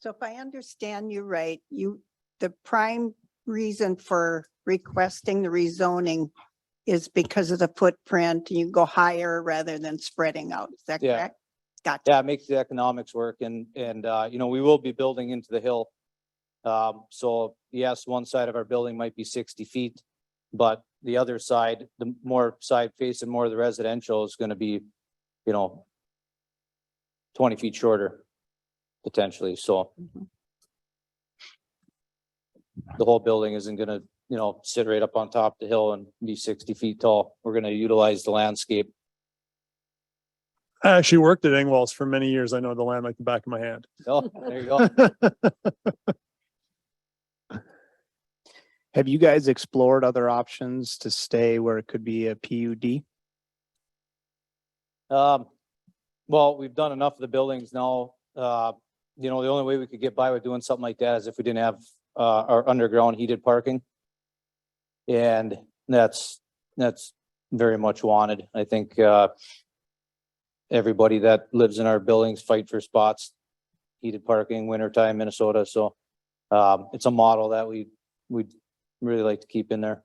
So if I understand you right, the prime reason for requesting the rezoning is because of the footprint, you go higher rather than spreading out. Is that Yeah. correct? Gotcha. Yeah, it makes the economics work and you know, we will be building into the hill. So yes, one side of our building might be 60 feet, but the other side, the more side facing more of the residential is going to be, you know, 20 feet shorter potentially. So the whole building isn't going to, you know, sit right up on top of the hill and be 60 feet tall. We're going to utilize the landscape. I actually worked at Engwalls for many years. I know the land like the back of my hand. Oh, there you go. Have you guys explored other options to stay where it could be a PUD? Well, we've done enough of the buildings now. You know, the only way we could get by with doing something like that is if we didn't have our underground heated parking. And that's very much wanted. I think everybody that lives in our buildings fight for spots, heated parking, wintertime, Minnesota. So it's a model that we'd really like to keep in there.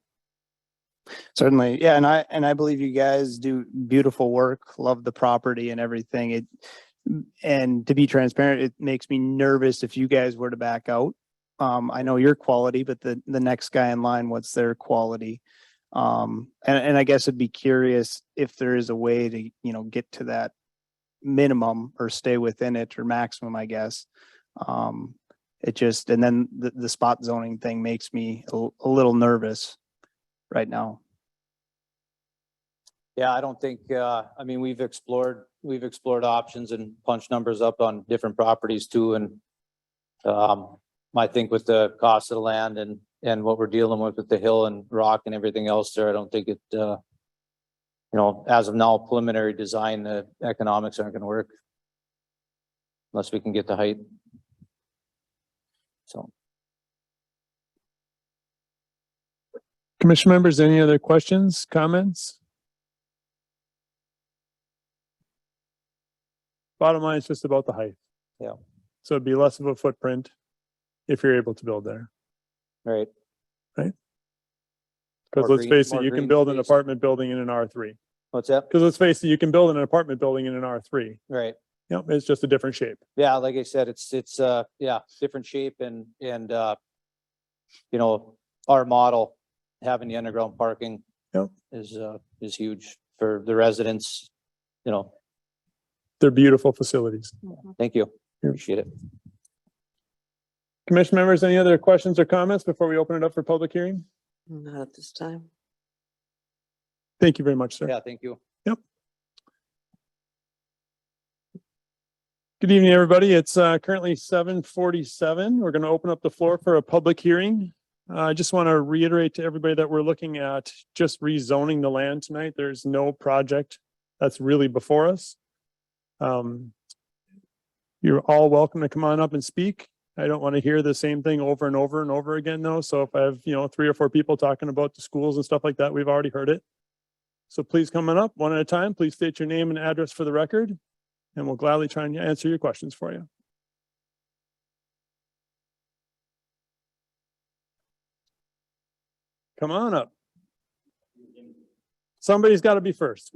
Certainly, yeah, and I believe you guys do beautiful work, love the property and everything. And to be transparent, it makes me nervous if you guys were to back out. I know your quality, but the next guy in line, what's their quality? And I guess I'd be curious if there is a way to, you know, get to that minimum or stay within it or maximum, I guess. It just, and then the spot zoning thing makes me a little nervous right now. Yeah, I don't think, I mean, we've explored options and punched numbers up on different properties too, and I think with the cost of the land and what we're dealing with the hill and rock and everything else there, I don't think it, you know, as of now, preliminary design, the economics aren't gonna work unless we can get the height. So. Commission members, any other questions, comments? Bottom line is just about the height. Yeah. So it'd be less of a footprint if you're able to build there. Right. Because More let's green- face it, more you can green build an space. apartment building in an R3. What's that? Because let's face it, you can build an apartment building in an R3. Right. Yep, it's just a different shape. Yeah, like I said, it's yeah, different shape and you know, our model, having the underground parking. Yep. Is huge for the residents, you know. They're beautiful facilities. Thank you. Appreciate it. Commission members, any other questions or comments before we open it up for public hearing? Not at this time. Thank you very much, sir. Yeah, thank you. Good evening, everybody. It's currently 7:47. We're going to open up the floor for a public hearing. I just want to reiterate to everybody that we're looking at just rezoning the land tonight. There's no project that's really before us. You're all welcome to come on up and speak. I don't want to hear the same thing over and over and over again, though. So if I have, 3 or 4 people talking about the schools and stuff like that, we've already heard it. So please come on up one at a time. Please state your name and address for the record, and we'll gladly try and answer your questions for you. Come on up. Somebody's got to be first.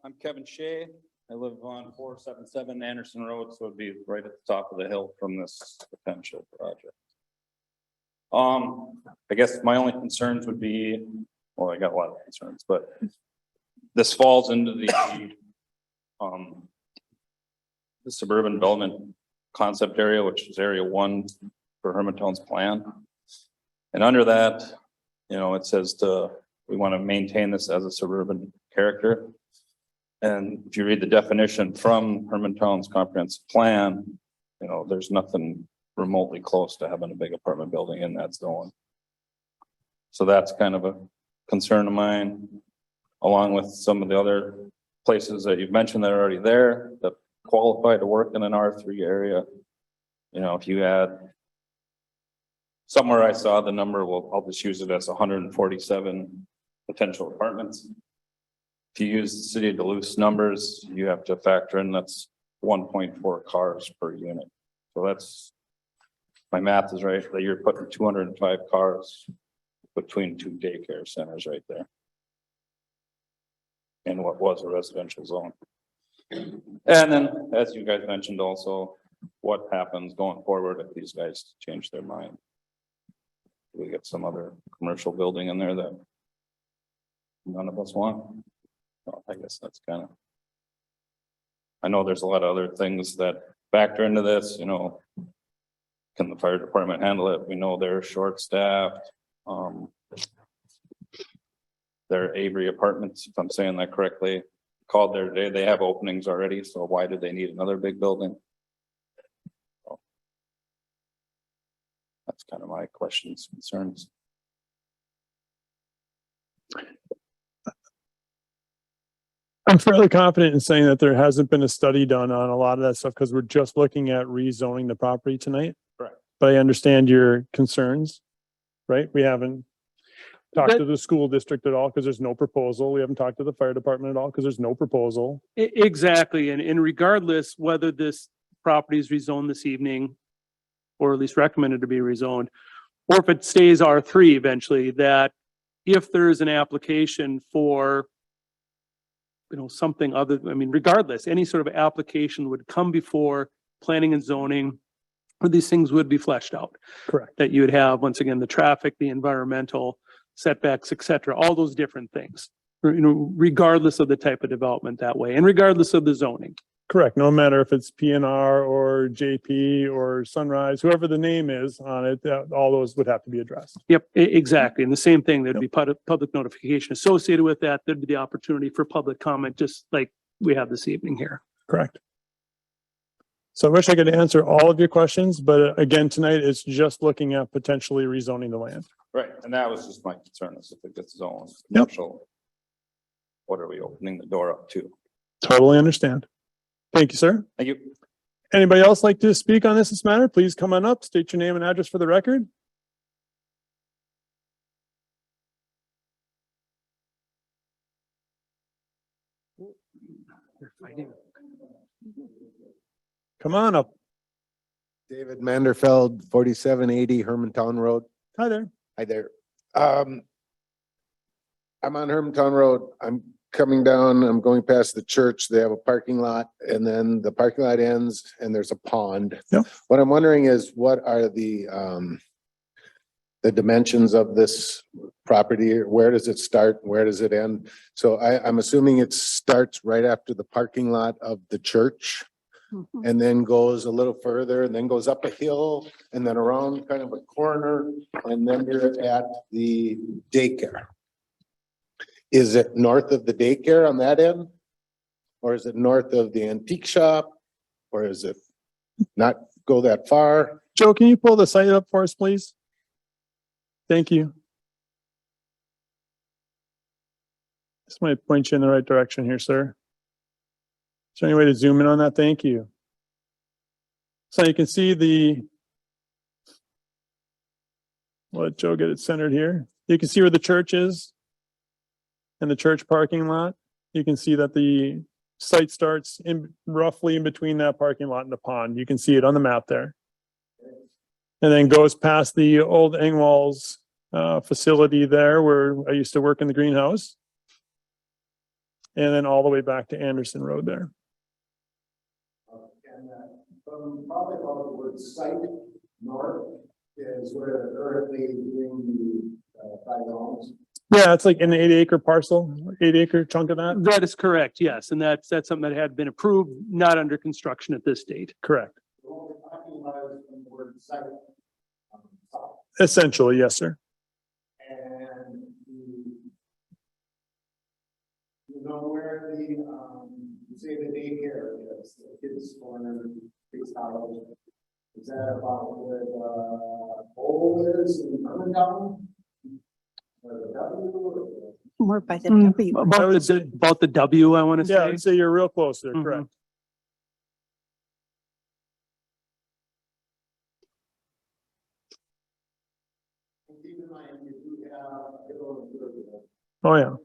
I'm Kevin Shea. I live on 477 Anderson Road, so it'd be right at the top of the hill from this potential project. I guess my only concerns would be, well, I got a lot of concerns, but this falls into the suburban development concept area, which is area 1 for Hermantown's plan. And under that, it says we want to maintain this as a suburban character. And if you read the definition from Hermantown's comprehensive plan, there's nothing remotely close to having a big apartment building in that zone. So that's kind of a concern of mine, along with some of the other places that you've mentioned that are already there that qualify to work in an R3 area. If you add somewhere, I saw the number, well, I'll just use it as 147 potential apartments. If you use the city of Duluth's numbers, you have to factor in that's 1.4 cars per unit. So that's, my math is right, that you're putting 205 cars between 2 daycare centers right there in what was a residential zone. And then, as you guys mentioned also, what happens going forward if these guys change their mind? We get some other commercial building in there that none of us want. Well, I guess that's kind of, I know there's a lot of other things that factor into this, can the fire department handle it? We know they're short-staffed. Their Avery Apartments, if I'm saying that correctly, called there today. They have openings already, so why do they need another big building? So that's kind of my questions, concerns. I'm fairly confident in saying that there hasn't been a study done on a lot of that stuff because we're just looking at rezoning the property tonight. Correct. But I understand your concerns, right? We haven't talked to the school district at all because there's no proposal. We haven't talked to the fire department at all because there's no proposal. Exactly. And regardless whether this property is rezoned this evening, or at least recommended to be rezoned, or if it stays R3 eventually, that if there's an application for something other, regardless, any sort of application would come before planning and zoning, where these things would be fleshed out. Correct. That you would have, once again, the traffic, the environmental setbacks, et cetera, all those different things. regardless of the type of development that way and regardless of the zoning. Correct. No matter if it's PNR or JP or Sunrise, whoever the name is on it, all those would have to be addressed. Yep, exactly. And the same thing, there'd be public notification associated with that. There'd be the opportunity for public comment, just like we have this evening here. Correct. So I wish I could answer all of your questions, but again, tonight it's just looking at potentially rezoning the land. Right, and that was just my concern, is if it gets zoned Yep. commercial, what are we opening the door up to? Totally understand. Thank you, sir. Thank you. Anybody else like to speak on this matter? Please come on up, state your name and address for the record. Come on up. David Manderfeld, 4780 Hermantown Road. Hi there. Hi there. I'm on Hermantown Road. I'm coming down, I'm going past the church. They have a parking lot and then the parking lot ends and there's a pond. Yep. What I'm wondering is what are the dimensions of this property? Where does it start? Where does it end? So I'm assuming it starts right after the parking lot of the church. And then goes a little further and then goes up a hill and then around kind of a corner and then you're at the daycare. Is it north of the daycare on that end? Or is it north of the antique shop? Or is it not go that far? Joe, can you pull the site up for us, please? Thank you. This might point you in the right direction here, sir. Is there any way to zoom in on that? Thank you. So you can see let Joe get it centered here. You can see where the church is and the church parking lot. You can see that the site starts roughly in between that parking lot and the pond. You can see it on the map there. And then goes past the old Engwall's facility there where I used to work in the greenhouse. And then all the way back to Anderson Road there. From probably about the word site north is where they're currently doing the 5 homes. Yeah, it's like an 8-acre parcel, 8-acre chunk of that. That is correct, yes. And that's something that had been approved, not under construction at this date. Correct. What we're talking about is from the word site. Essentially, yes, sir. And you know where the say the daycare is, the kids corner, kids college. Is that about where the old is in Hermantown? Or the W? Or More by the W. About the W, I want to Yeah, say. I'd say you're real close there, Mhm. correct. keep in mind, you do have. Oh, yeah.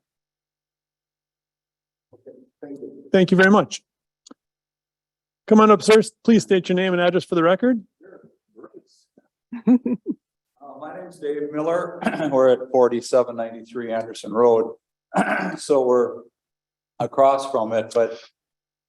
Thank you. Thank you very much. Come on up, sir. Please state your name and address for the record. My name's Dave Miller. We're at 4793 Anderson Road. So we're across from it, but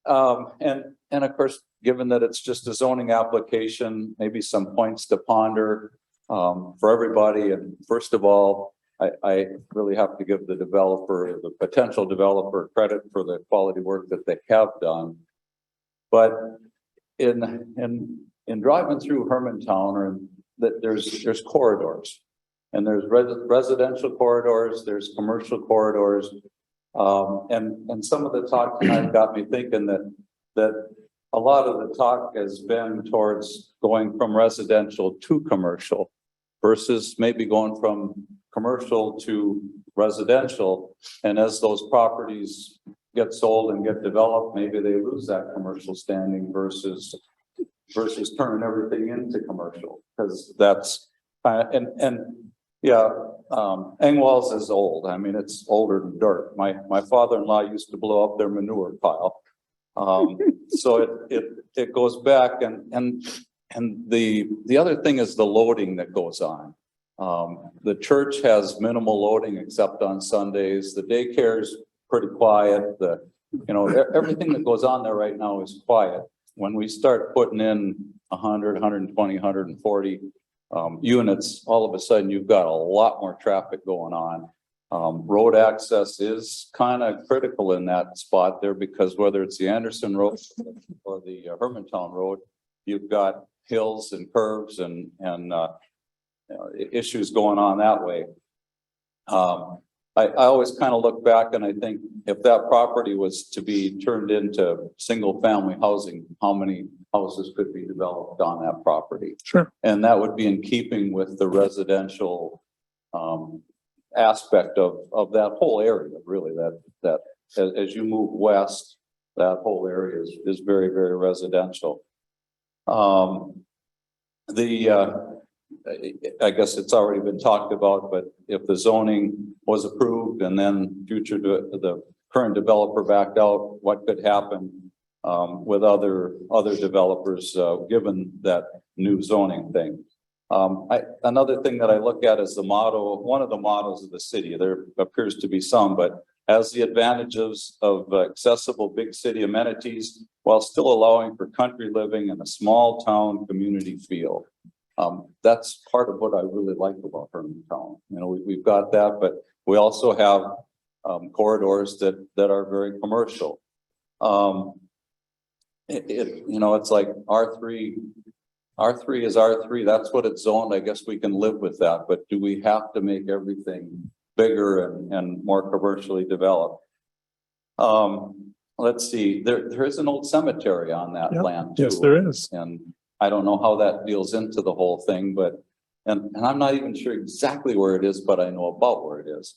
and of course, given that it's just a zoning application, maybe some points to ponder for everybody. And first of all, I really have to give the developer, the potential developer, credit for the quality work that they have done. But in driving through Hermantown, or that there's corridors, and there's residential corridors, there's commercial corridors, and some of the talk tonight got me thinking that a lot of the talk has been towards going from residential to commercial versus maybe going from commercial to residential. And as those properties get sold and get developed, maybe they lose that commercial standing versus turning everything into commercial, because that's Engwall's is old. I mean, it's older than dirt. My father-in-law used to blow up their manure pile. So it goes back, and the other thing is the loading that goes on. The church has minimal loading except on Sundays. The daycare's pretty quiet. Everything that goes on there right now is quiet. When we start putting in 100, 120, 140 units, all of a sudden you've got a lot more traffic going on. Road access is kind of critical in that spot there because whether it's the Anderson Road or the Hermantown Road, you've got hills and curves and issues going on that way. I always kind of look back and I think if that property was to be turned into single family housing, how many houses could be developed on that property? Sure. And that would be in keeping with the residential aspect of that whole area, really, that as you move west, that whole area is very, very residential. I guess it's already been talked about, but if the zoning was approved and then the current developer backed out, what could happen with other developers given that new zoning thing? Another thing that I look at is the motto, one of the mottos of the city. There appears to be some, but has the advantages of accessible big city amenities while still allowing for country living and a small town community feel. That's part of what I really like about Hermantown. You know, we've got that, but we also have corridors that are very commercial. You know, it's like R3 is R3. That's what it's zoned. I guess we can live with that, but do we have to make everything bigger and more commercially developed? Let's see, there is an old cemetery on that land too. Yes, there is. And I don't know how that deals into the whole thing, but, and I'm not even sure exactly where it is, but I know about where it is.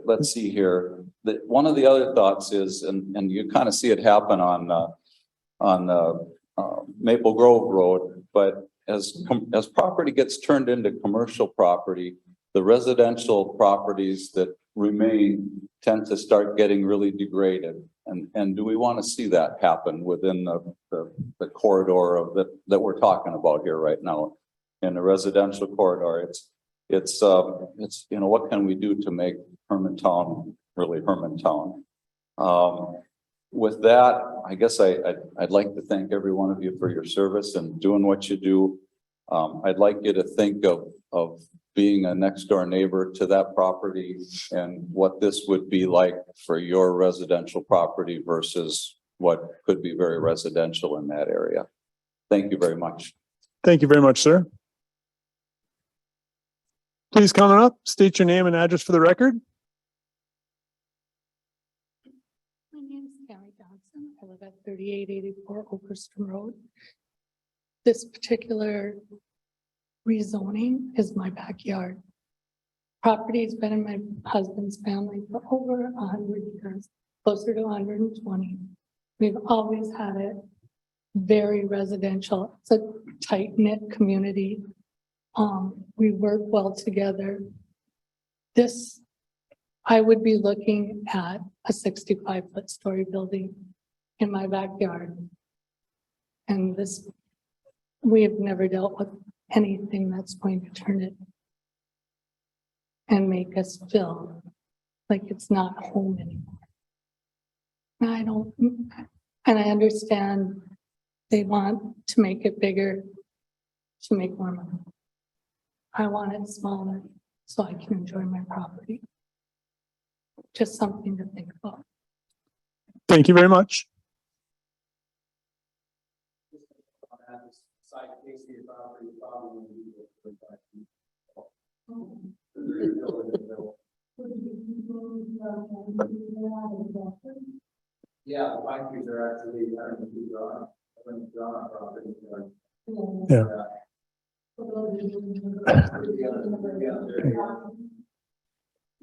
Let's see here. One of the other thoughts is, and you kind of see it happen on Maple Grove Road, but as property gets turned into commercial property, the residential properties that remain tend to start getting really degraded. And do we want to see that happen within the corridor that we're talking about here right now in the residential corridor? It's you know, what can we do to make Hermantown really Hermantown? With that, I guess I'd like to thank every one of you for your service and doing what you do. I'd like you to think of being a next door neighbor to that property and what this would be like for your residential property versus what could be very residential in that area. Thank you very much. Thank you very much, sir. Please come up, state your name and address for the record. My name is Carrie Johnson. I live at 3884 Oakerstone Road. This particular rezoning is my backyard. Property has been in my husband's family for over 100 years, closer to 120. We've always had it very residential. It's a tight-knit community. We work well together. I would be looking at a 65-foot story building in my backyard. And we have never dealt with anything that's going to turn it and make us feel like it's not home anymore. And I understand they want to make it bigger to make more money. I want it smaller so I can enjoy my property. Just something to think about. Thank you very much. Yeah, the pine trees are actually Yeah.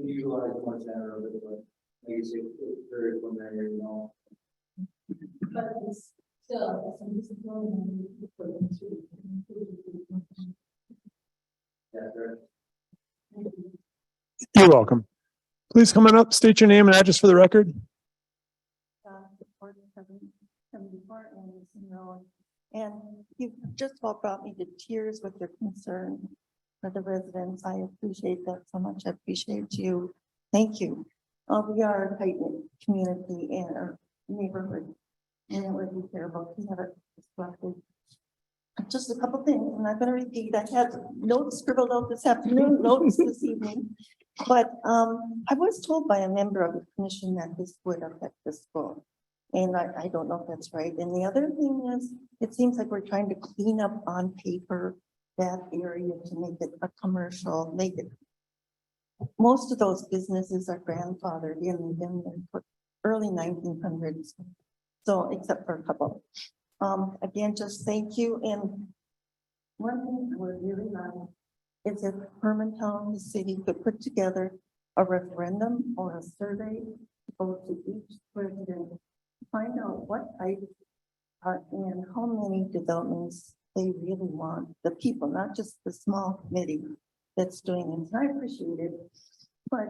Utilize more center of it, but like you say, it's very preliminary, you know. But it's still, You're welcome. Please come on up, state your name and address for the record. 4774 Anderson Road. And you've just about brought me to tears with your concern for the residents. I appreciate that so much. I appreciate you. Thank you. We are a tight-knit community in our neighborhood, and it would be terrible to have it disrupted. just a couple things. I'm not gonna repeat. I had notes scribbled out this afternoon, notes this evening. But I was told by a member of the commission that this would affect the school. And I don't know if that's right. And the other thing is, it seems like we're trying to clean up on paper that area to make it a commercial, make it. Most of those businesses are grandfathered in the early 1900s. So, except for a couple. Again, just thank you. And one thing I would really like is if Hermantown, the city, could put together a referendum or a survey to go to each resident, find out what type and how many developments they really want, the people, not just the small committee that's doing it. And I appreciate it, but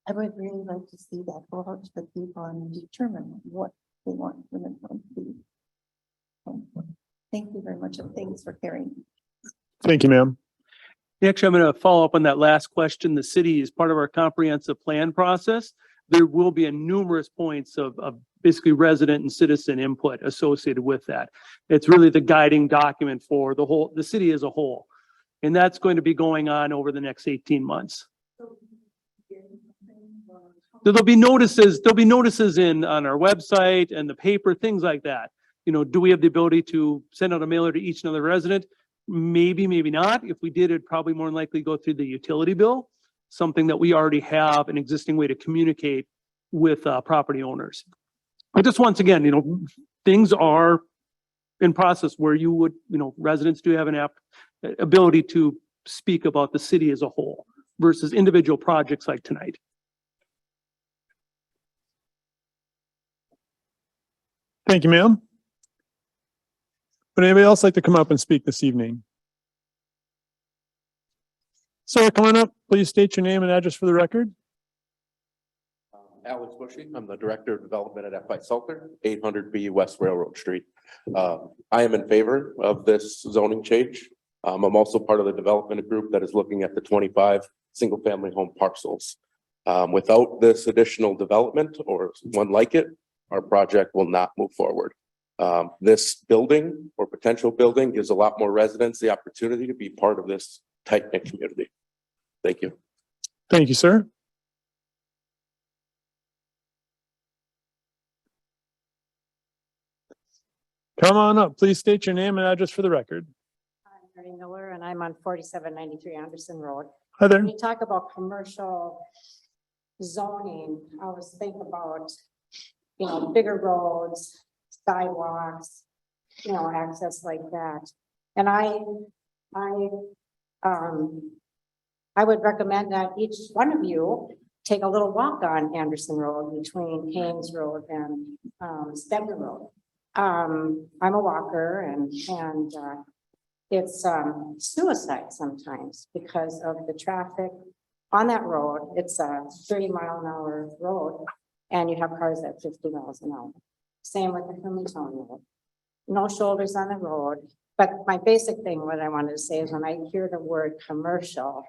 I would really like to see that go out to the people and determine what they want Hermantown to be. Thank you very much, and thanks for caring. Thank you, ma'am. Actually, I'm going to follow up on that last question. The city is part of our comprehensive plan process. There will be a numerous points of basically resident and citizen input associated with that. It's really the guiding document for the city as a whole. And that's going to be going on over the next 18 months. There'll be notices on our website and the paper, things like that. You know, do we have the ability to send out a mailer to each and other resident? Maybe, maybe not. If we did, it'd probably more than likely go through the utility bill, something that we already have an existing way to communicate with property owners. But just once again, you know, things are in process where you would, you know, residents do have an ability to speak about the city as a whole versus individual projects like tonight. Thank you, ma'am. Would anybody else like to come up and speak this evening? Sir, come on up. Please state your name and address for the record. Alex Bushy. I'm the Director of Development at FI Salter, 800B West Railroad Street. I am in favor of this zoning change. I'm also part of the development group that is looking at the 25 single-family home parcels. Without this additional development or one like it, our project will not move forward. This building or potential building gives a lot more residents the opportunity to be part of this tight-knit community. Thank you. Thank you, sir. Come on up. Please state your name and address for the record. I'm Mary Miller, and I'm on 4793 Anderson Road. Hi there. When you talk about commercial zoning, I always think about, you know, bigger roads, sidewalks, you know, access like that. And I would recommend that each one of you take a little walk on Anderson Road between Haynes Road and Stemmer Road. I'm a walker and it's suicide sometimes because of the traffic on that road. It's a 30-mile-an-hour road and you have cars at 50 miles an hour. Same with the Hermantown Road. No shoulders on the road. But my basic thing, what I wanted to say is when I hear the word commercial,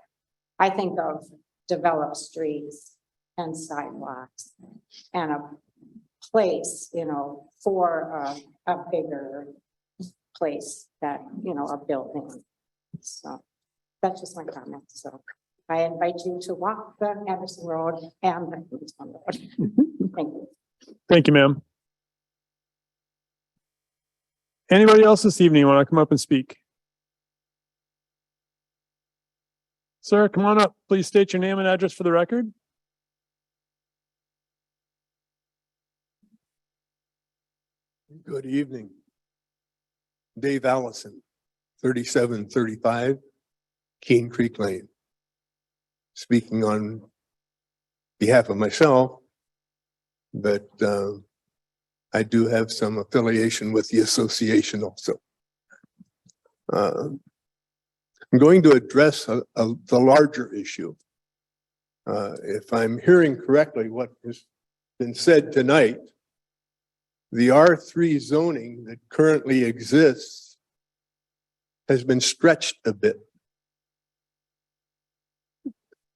I think of developed streets and sidewalks and a place, you know, for a bigger place that, you know, a building. So that's just my comment. So I invite you to walk the Anderson Road and the Hermantown Road. Thank you. Thank you, ma'am. Anybody else this evening want to come up and speak? Sir, come on up. Please state your name and address for the record. Good evening. Dave Allison, 3735 Keene Creek Lane. Speaking on behalf of myself, but I do have some affiliation with the association also. I'm going to address the larger issue. If I'm hearing correctly what has been said tonight, the R3 zoning that currently exists has been stretched a bit.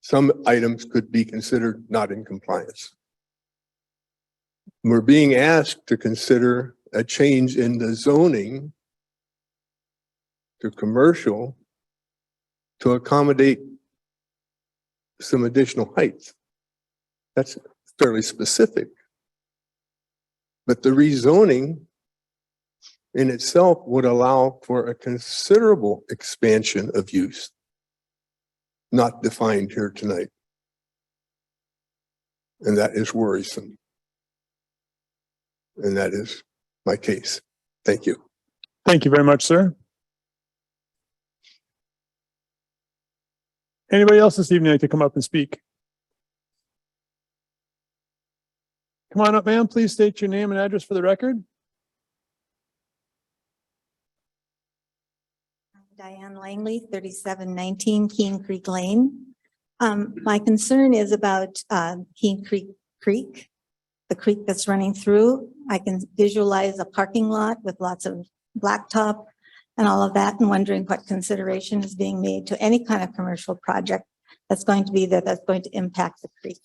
Some items could be considered not in compliance. We're being asked to consider a change in the zoning to commercial to accommodate some additional height. That's fairly specific. But the rezoning in itself would allow for a considerable expansion of use, not defined here tonight. And that is worrisome. And that is my case. Thank you. Thank you very much, sir. Anybody else this evening like to come up and speak? Come on up, ma'am. Please state your name and address for the record. Diane Langley, 3719 Keene Creek Lane. My concern is about Keene Creek, the creek that's running through. I can visualize a parking lot with lots of blacktop and all of that, and wondering what consideration is being made to any kind of commercial project that's going to be there, that's going to impact the creek.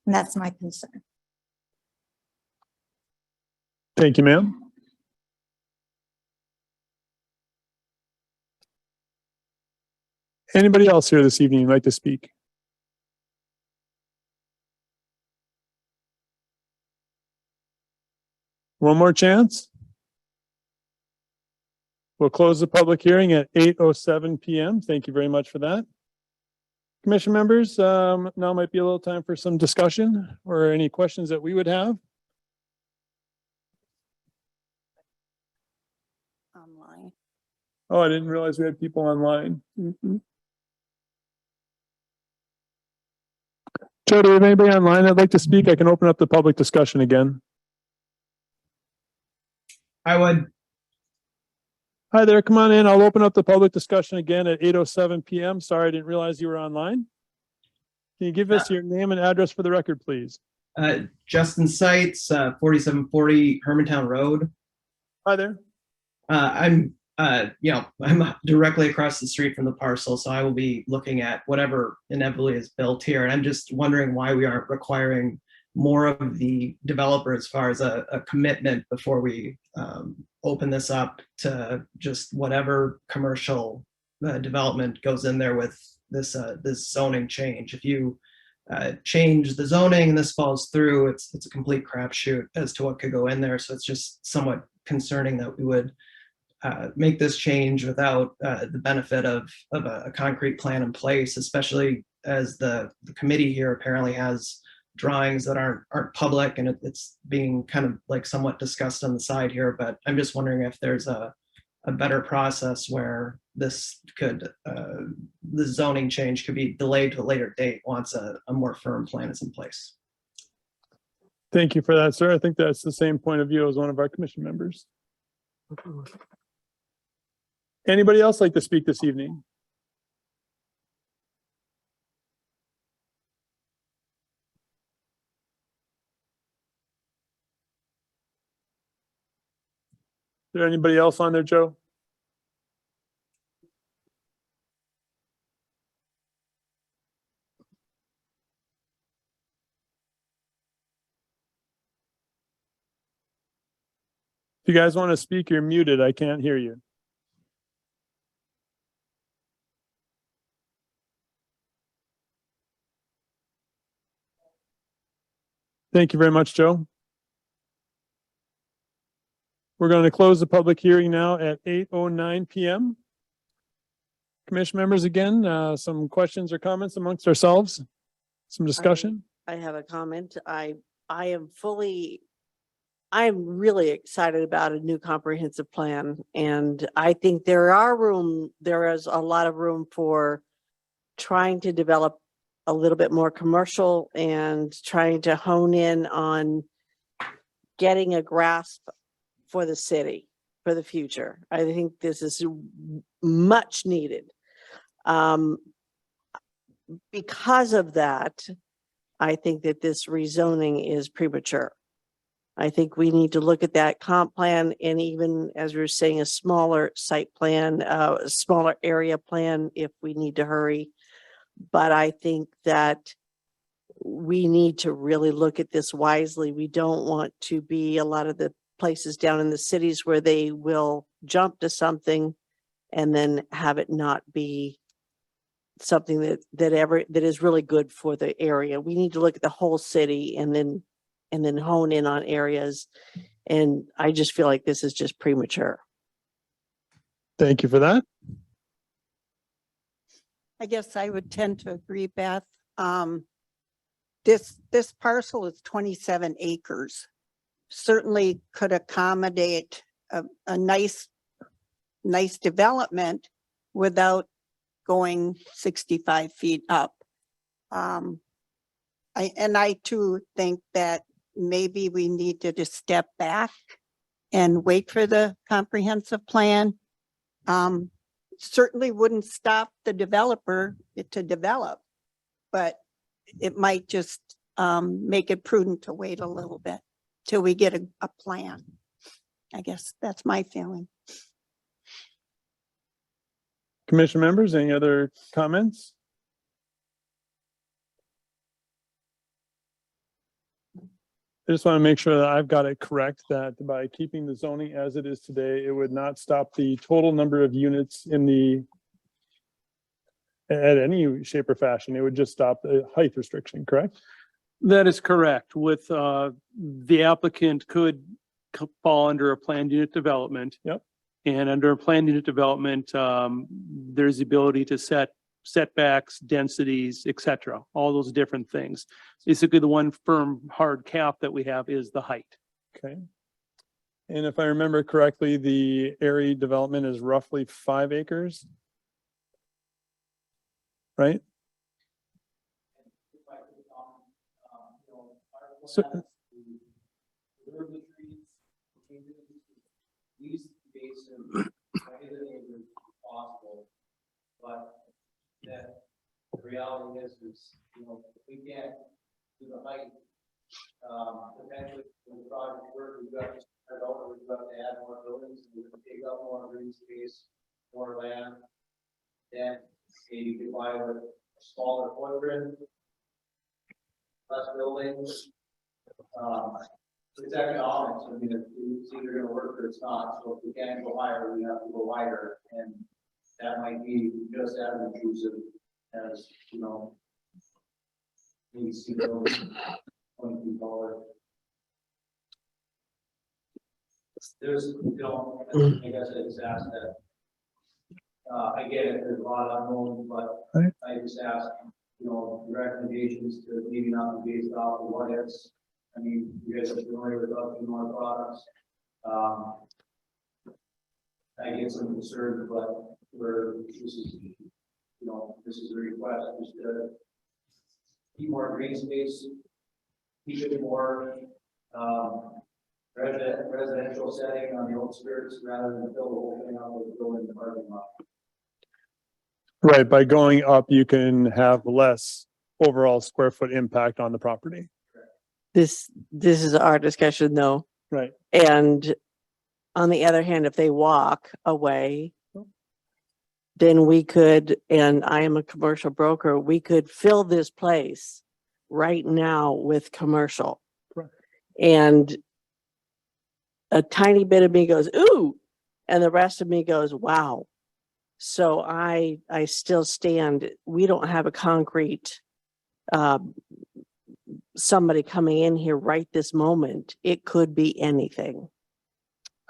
And that's my concern. Thank you, ma'am. Anybody else here this evening who'd like to speak? One more chance. We'll close the public hearing at 8:07 p.m. Thank you very much for that. Commission members, now might be a little time for some discussion or any questions that we would have. Online. Oh, I didn't realize we had people online. Joe, do we have anybody online that'd like to speak? I can open up the public discussion again. I would. Hi there, come on in. I'll open up the public discussion again at 8:07 p.m. Sorry, I didn't realize you were online. Can you give us your name and address for the record, please? Justin Seitz, 4740 Hermantown Road. Hi there. I'm directly across the street from the parcel, so I will be looking at whatever inevitably is built here. And I'm just wondering why we aren't requiring more of the developer as far as a commitment before we open this up to just whatever commercial development goes in there with this zoning change. If you change the zoning and this falls through, it's a complete crapshoot as to what could go in there. So it's just somewhat concerning that we would make this change without the benefit of a concrete plan in place, especially as the committee here apparently has drawings that aren't public, and it's being kind of like somewhat discussed on the side here. But I'm just wondering if there's a better process where this could the zoning change could be delayed to a later date once a more firm plan is in place. Thank you for that, sir. I think that's the same point of view as one of our commission members. Anybody else like to speak this evening? Is there anybody else on there, Joe? If you guys want to speak, you're muted. I can't hear you. Thank you very much, Joe. We're going to close the public hearing now at 8:09 p.m. Commission members, again, some questions or comments amongst ourselves? Some discussion? I have a comment. I'm really excited about a new comprehensive plan. And I think there is a lot of room for trying to develop a little bit more commercial and trying to hone in on getting a grasp for the city for the future. I think this is much needed. Because of that, I think that this rezoning is premature. I think we need to look at that comp plan, and even, as we were saying, a smaller site plan, a smaller area plan if we need to hurry. But I think that we need to really look at this wisely. We don't want to be a lot of the places down in the cities where they will jump to something and then have it not be something that is really good for the area. We need to look at the whole city and then hone in on areas. And I just feel like this is just premature. Thank you for that. I guess I would tend to agree, Beth. This parcel is 27 acres. Certainly could accommodate a nice development without going 65 feet up. I too think that maybe we need to just step back and wait for the comprehensive plan. Certainly wouldn't stop the developer to develop, but it might just make it prudent to wait a little bit till we get a plan. I guess that's my feeling. Commission members, any other comments? I just want to make sure that I've got it correct, that by keeping the zoning as it is today, it would not stop the total number of units at any shape or fashion. It would just stop the height restriction, correct? That is correct. With the applicant could fall under a planned unit development. Yep. And under a planned unit development, there's the ability to set setbacks, densities, et cetera, all those different things. Basically, the one firm hard cap that we have is the height. Okay. And if I remember correctly, the area development is roughly 5 acres. Right? So, but that the reality is, we can't do the height. Potentially, when the project work, we've got to start over, we've got to add more buildings, we've got to take up more green space, more land. Then maybe you could buy a smaller footprint, less buildings. It's economics. I mean, it's either going to work or it's not. So if we can't go higher, we have to go wider, and that might be just as intrusive as, maybe see those 20 feet taller. There's, I guess I just asked that. I get it, there's a lot of unknowns, but I just asked, recommendations to maybe not be based off of what ifs. I mean, you guys are familiar with more products. I get some concern, but this is a request, just to keep more green space, keep it more residential setting on the outskirts rather than fill the whole thing up with building the parking lot. right, by going up, you can have less overall square foot impact on the property. This is our discussion though. Right. And on the other hand, if they walk away, then we could, and I am a commercial broker, we could fill this place right now with commercial. Correct. And a tiny bit of me goes, ooh, and the rest of me goes, wow. So I still stand, we don't have a concrete, somebody coming in here right this moment. It could be anything.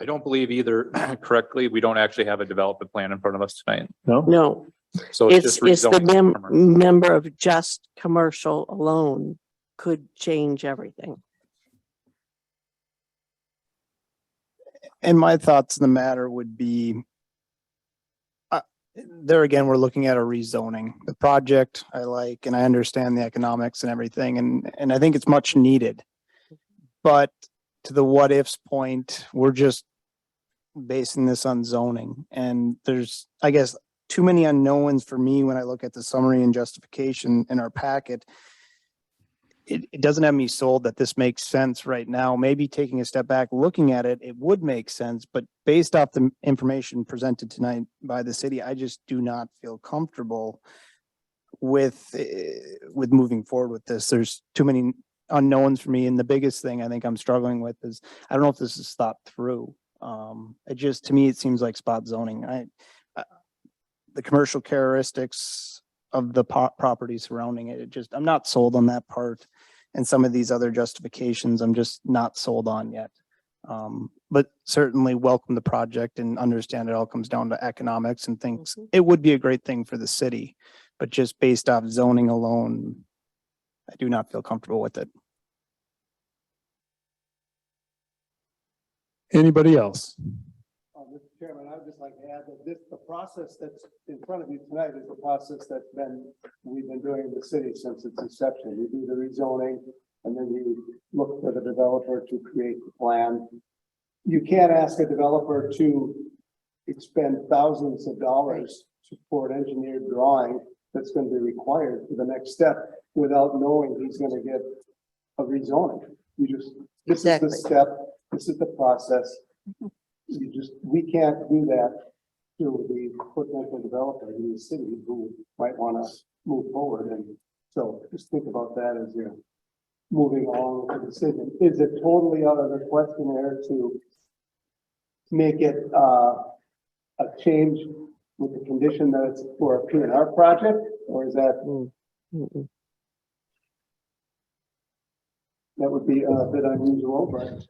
I don't believe either correctly. We don't actually have a development plan in front of us tonight. No, So it's the rezoning. member of just commercial alone could change everything. And my thoughts in the matter would be, there again, we're looking at a rezoning. The project I like, and I understand the economics and everything, and I think it's much needed. But to the what ifs point, we're just basing this on zoning. And there's, I guess, too many unknowns for me when I look at the summary and justification in our packet. It doesn't have me sold that this makes sense right now. Maybe taking a step back, looking at it, it would make sense. But based off the information presented tonight by the city, I just do not feel comfortable with moving forward with this. There's too many unknowns for me. And the biggest thing I think I'm struggling with is, I don't know if this is thought through. It just, to me, it seems like spot zoning. the commercial characteristics of the property surrounding it. It just, I'm not sold on that part. And some of these other justifications, I'm just not sold on yet. But certainly welcome the project and understand it all comes down to economics and things. It would be a great thing for the city, but just based off zoning alone, I do not feel comfortable with it. Anybody else? Mr. Chairman, I would just like to add that the process that's in front of you tonight is the process we've been doing in the city since its inception. You do the rezoning, and then you look for the developer to create the plan. You can't ask a developer to expend thousands of dollars for an engineered drawing that's going to be required for the next step without knowing he's going to get a rezoning. This is the step, this is the process. We can't do that to the potential developer in the city who might want to move forward. And so just think about that as you're moving along with the decision. Is it totally out of the question there to make it a change with the condition that it's for a P&R project, or is that that would be a bit unusual, but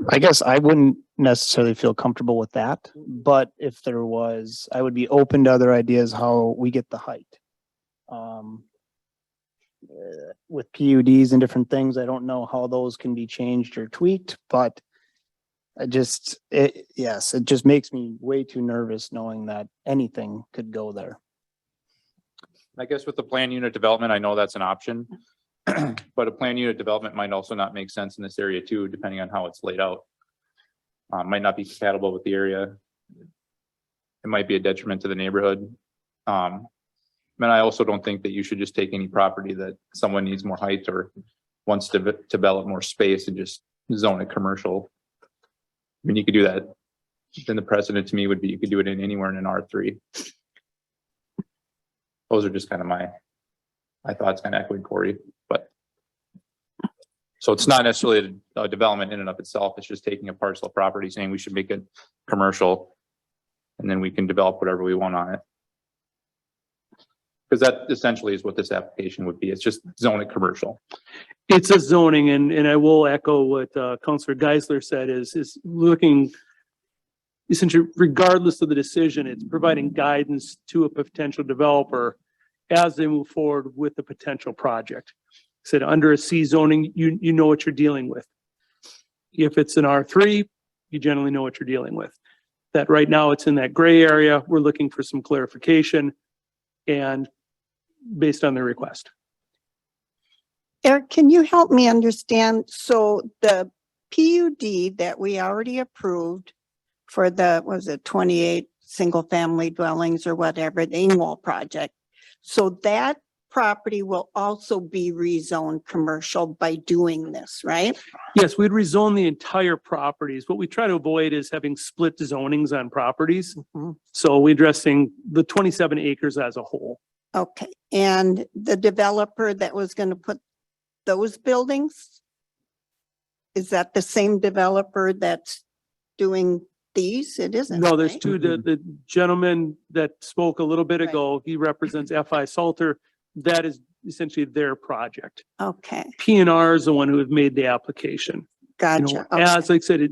I guess I wouldn't necessarily feel comfortable with that, but if there was, I would be open to other ideas how we get the height. With PUDs and different things, I don't know how those can be changed or tweaked, but it just makes me way too nervous knowing that anything could go there. I guess with the plan unit development, I know that's an option. But a plan unit development might also not make sense in this area too, depending on how it's laid out. Might not be compatible with the area. It might be a detriment to the neighborhood. And I also don't think that you should just take any property that someone needs more height or wants to develop more space and just zone it commercial. I mean, you could do that. Then the precedent to me would be you could do it in anywhere in an R3. Those are just kind of my thoughts, kind of echoing Corey, but so it's not necessarily a development in and of itself. It's just taking a parcel of property, saying we should make it commercial, and then we can develop whatever we want on it. Because that essentially is what this application would be. It's just zone it commercial. It's a zoning, and I will echo what Councilor Geisler said is looking essentially regardless of the decision, it's providing guidance to a potential developer as they move forward with the potential project. Said under a C zoning, you know what you're dealing with. If it's an R3, you generally know what you're dealing with. That right now it's in that gray area. We're looking for some clarification and based on the request. Eric, can you help me understand? So the PUD that we already approved for the, was it 28 single family dwellings or whatever, the Ingwall project. So that property will also be rezoned commercial by doing this, right? Yes, we'd rezone the entire properties. What we try to avoid is having split zonings on properties. So we're addressing the 27 acres as a whole. Okay, and the developer that was going to put those buildings, is that the same developer that's doing these? It isn't. No, there's right? two, the gentleman that spoke a little bit ago, he represents FI Salter. That is essentially their project. Okay, P&R is the one who have made the application. gotcha. Okay. As I said, a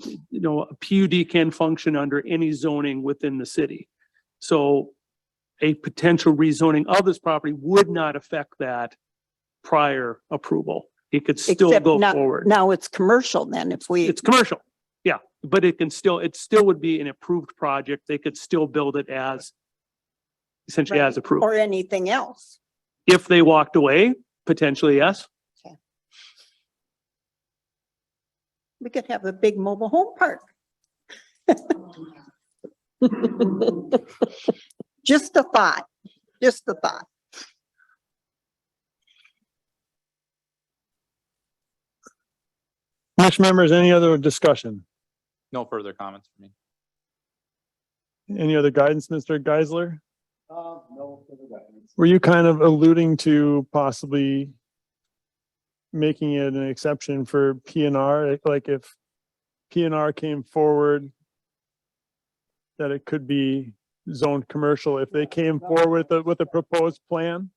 PUD can function under any zoning within the city. So a potential rezoning of this property would not affect that prior approval. It could still Except go now- forward. Now it's commercial then if we. It's commercial, yeah, but it still would be an approved project. They could still build it as essentially as Right, approved. or anything else. If they walked away, potentially, yes. We could have a big mobile home park. Just a thought, just a thought. Commission members, any other discussion? No further comments for me. Any other guidance, Mr. Geisler? no further guidance. Were you kind of alluding to possibly making it an exception for P&R? Like if P&R came forward, that it could be zoned commercial if they came forward with a proposed plan.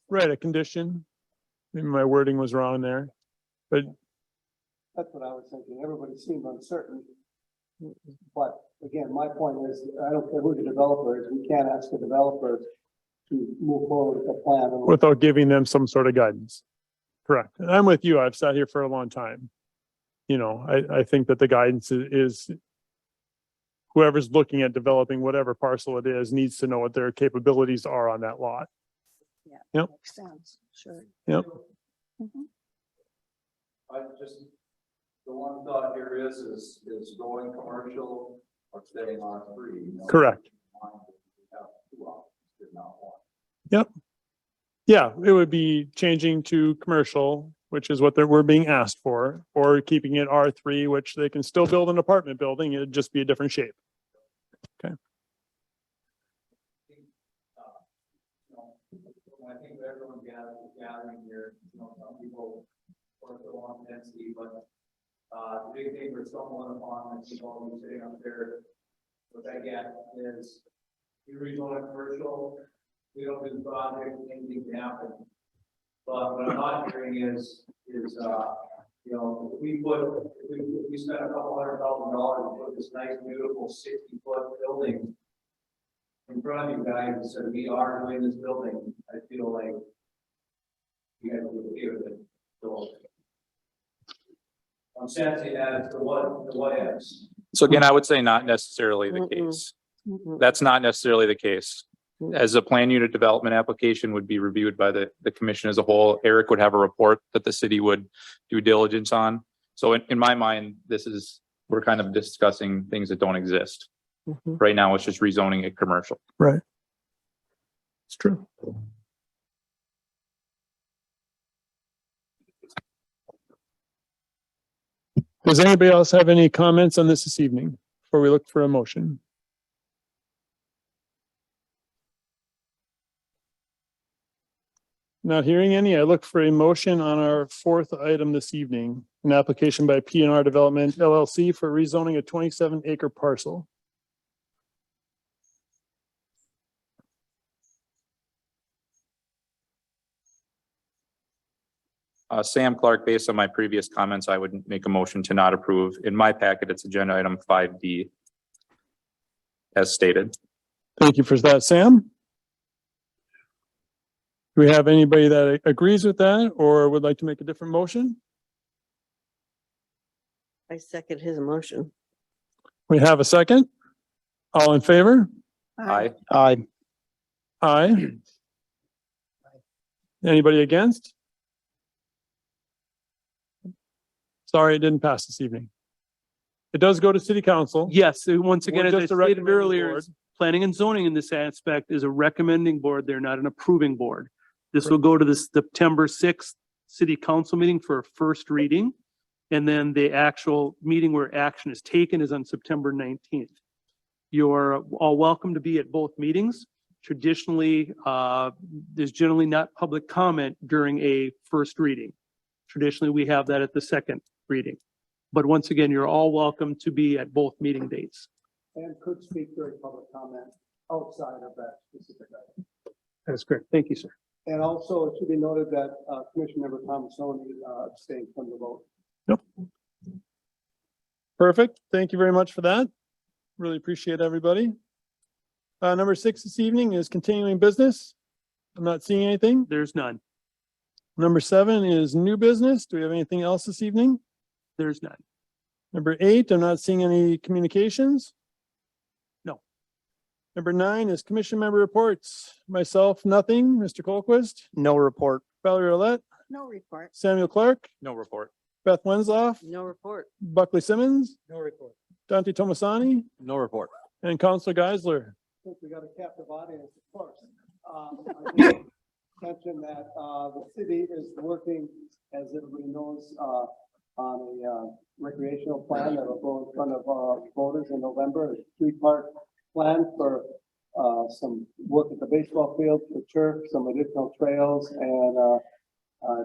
Right, a condition. Maybe my wording was wrong there, but That's what I was thinking. Everybody seemed uncertain. But again, my point is, I don't care who the developer is, we can't ask the developer to move forward with the plan. without giving them some sort of guidance. Correct. And I'm with you. I've sat here for a long time. You know, I think that the guidance is whoever's looking at developing whatever parcel it is needs to know what their capabilities are on that lot. Yeah. Yep. Makes sense, sure. Yep. I just, the one thought here is going commercial or staying on free. Correct. Yep. Yeah, it would be changing to commercial, which is what we're being asked for, or keeping it R3, which they can still build an apartment building. It'd just be a different shape. Okay. I think everyone gathering here, some people work so on density, but the big thing we're stumbling upon, and people are sitting up there, what I get is you rezone a commercial, we don't do the project, anything can happen. But what I'm not hearing is if we spend a couple $100,000 and put this nice, beautiful 60-foot building in front of you guys and said, we are doing this building, I feel like you guys will be with it. So I'm sensing that it's the what ifs. So again, I would say not necessarily the case. That's not necessarily the case. As a plan unit development application would be reviewed by the commission as a whole, Eric would have a report that the city would do diligence on. So in my mind, we're kind of discussing things that don't exist. Right now, it's just rezoning it commercial. Right. It's true. Does anybody else have any comments on this evening before we look for a motion? Not hearing any, I look for a motion on our fourth item this evening, an application by P&R Development LLC for rezoning a 27-acre parcel. Sam Clark, based on my previous comments, I would make a motion to not approve. In my packet, it's agenda item 5D as stated. Thank you for that, Sam. Do we have anybody that agrees with that or would like to make a different motion? I second his motion. We have a second. All in favor? Aye. Aye. Aye. Anybody against? Sorry, it didn't pass this evening. It does go to city council. Yes, and once again, We're as I just a stated recommending earlier, board. planning and zoning in this aspect is a recommending board. They're not an approving board. This will go to the September 6th city council meeting for a first reading. And then the actual meeting where action is taken is on September 19th. You're all welcome to be at both meetings. Traditionally, there's generally not public comment during a first reading. Traditionally, we have that at the second reading. But once again, you're all welcome to be at both meeting dates. And could speak during public comment outside of that specific item. That's correct. Thank you, sir. And also, it should be noted that Commissioner Member Thomasoni abstained from the vote. Yep. Perfect. Thank you very much for that. Really appreciate everybody. Number 6 this evening is continuing business. I'm not seeing anything. There's none. Number 7 is new business. Do we have anything else this evening? There's none. Number 8, I'm not seeing any communications. No. Number 9 is commission member reports. Myself, nothing. Mr. Colquist, No report. Valerie Roulette, No report. Samuel Clark, No report. Beth Wenslaw, No report. Buckley Simmons, No report. Dante Tomasani, No report. and Counselor Geisler. Since we got a captive audience, of course. I did mention that the city is working, as everybody knows, on a recreational plan that will go in front of voters in November. A 3-part plan for some work at the baseball field, the turf, some additional trails, and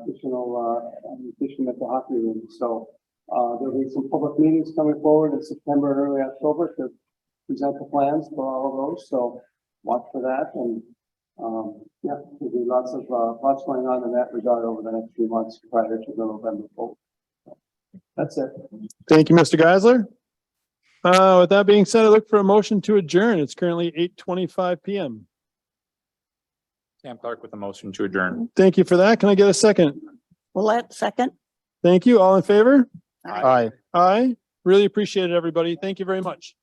addition at the hockey rink. So there'll be some public meetings coming forward in September and early October to present the plans for all of those, so watch for that and, yeah, there'll be lots going on in that regard over the next few months prior to the November vote. That's it. Thank you, Mr. Geisler. With that being said, I look for a motion to adjourn. It's currently 8:25 PM. Sam Clark with a motion to adjourn. Thank you for that. Can I get a second? Willett, second. Thank you. All in favor? Aye. Aye. Really appreciate it, everybody. Thank you very much.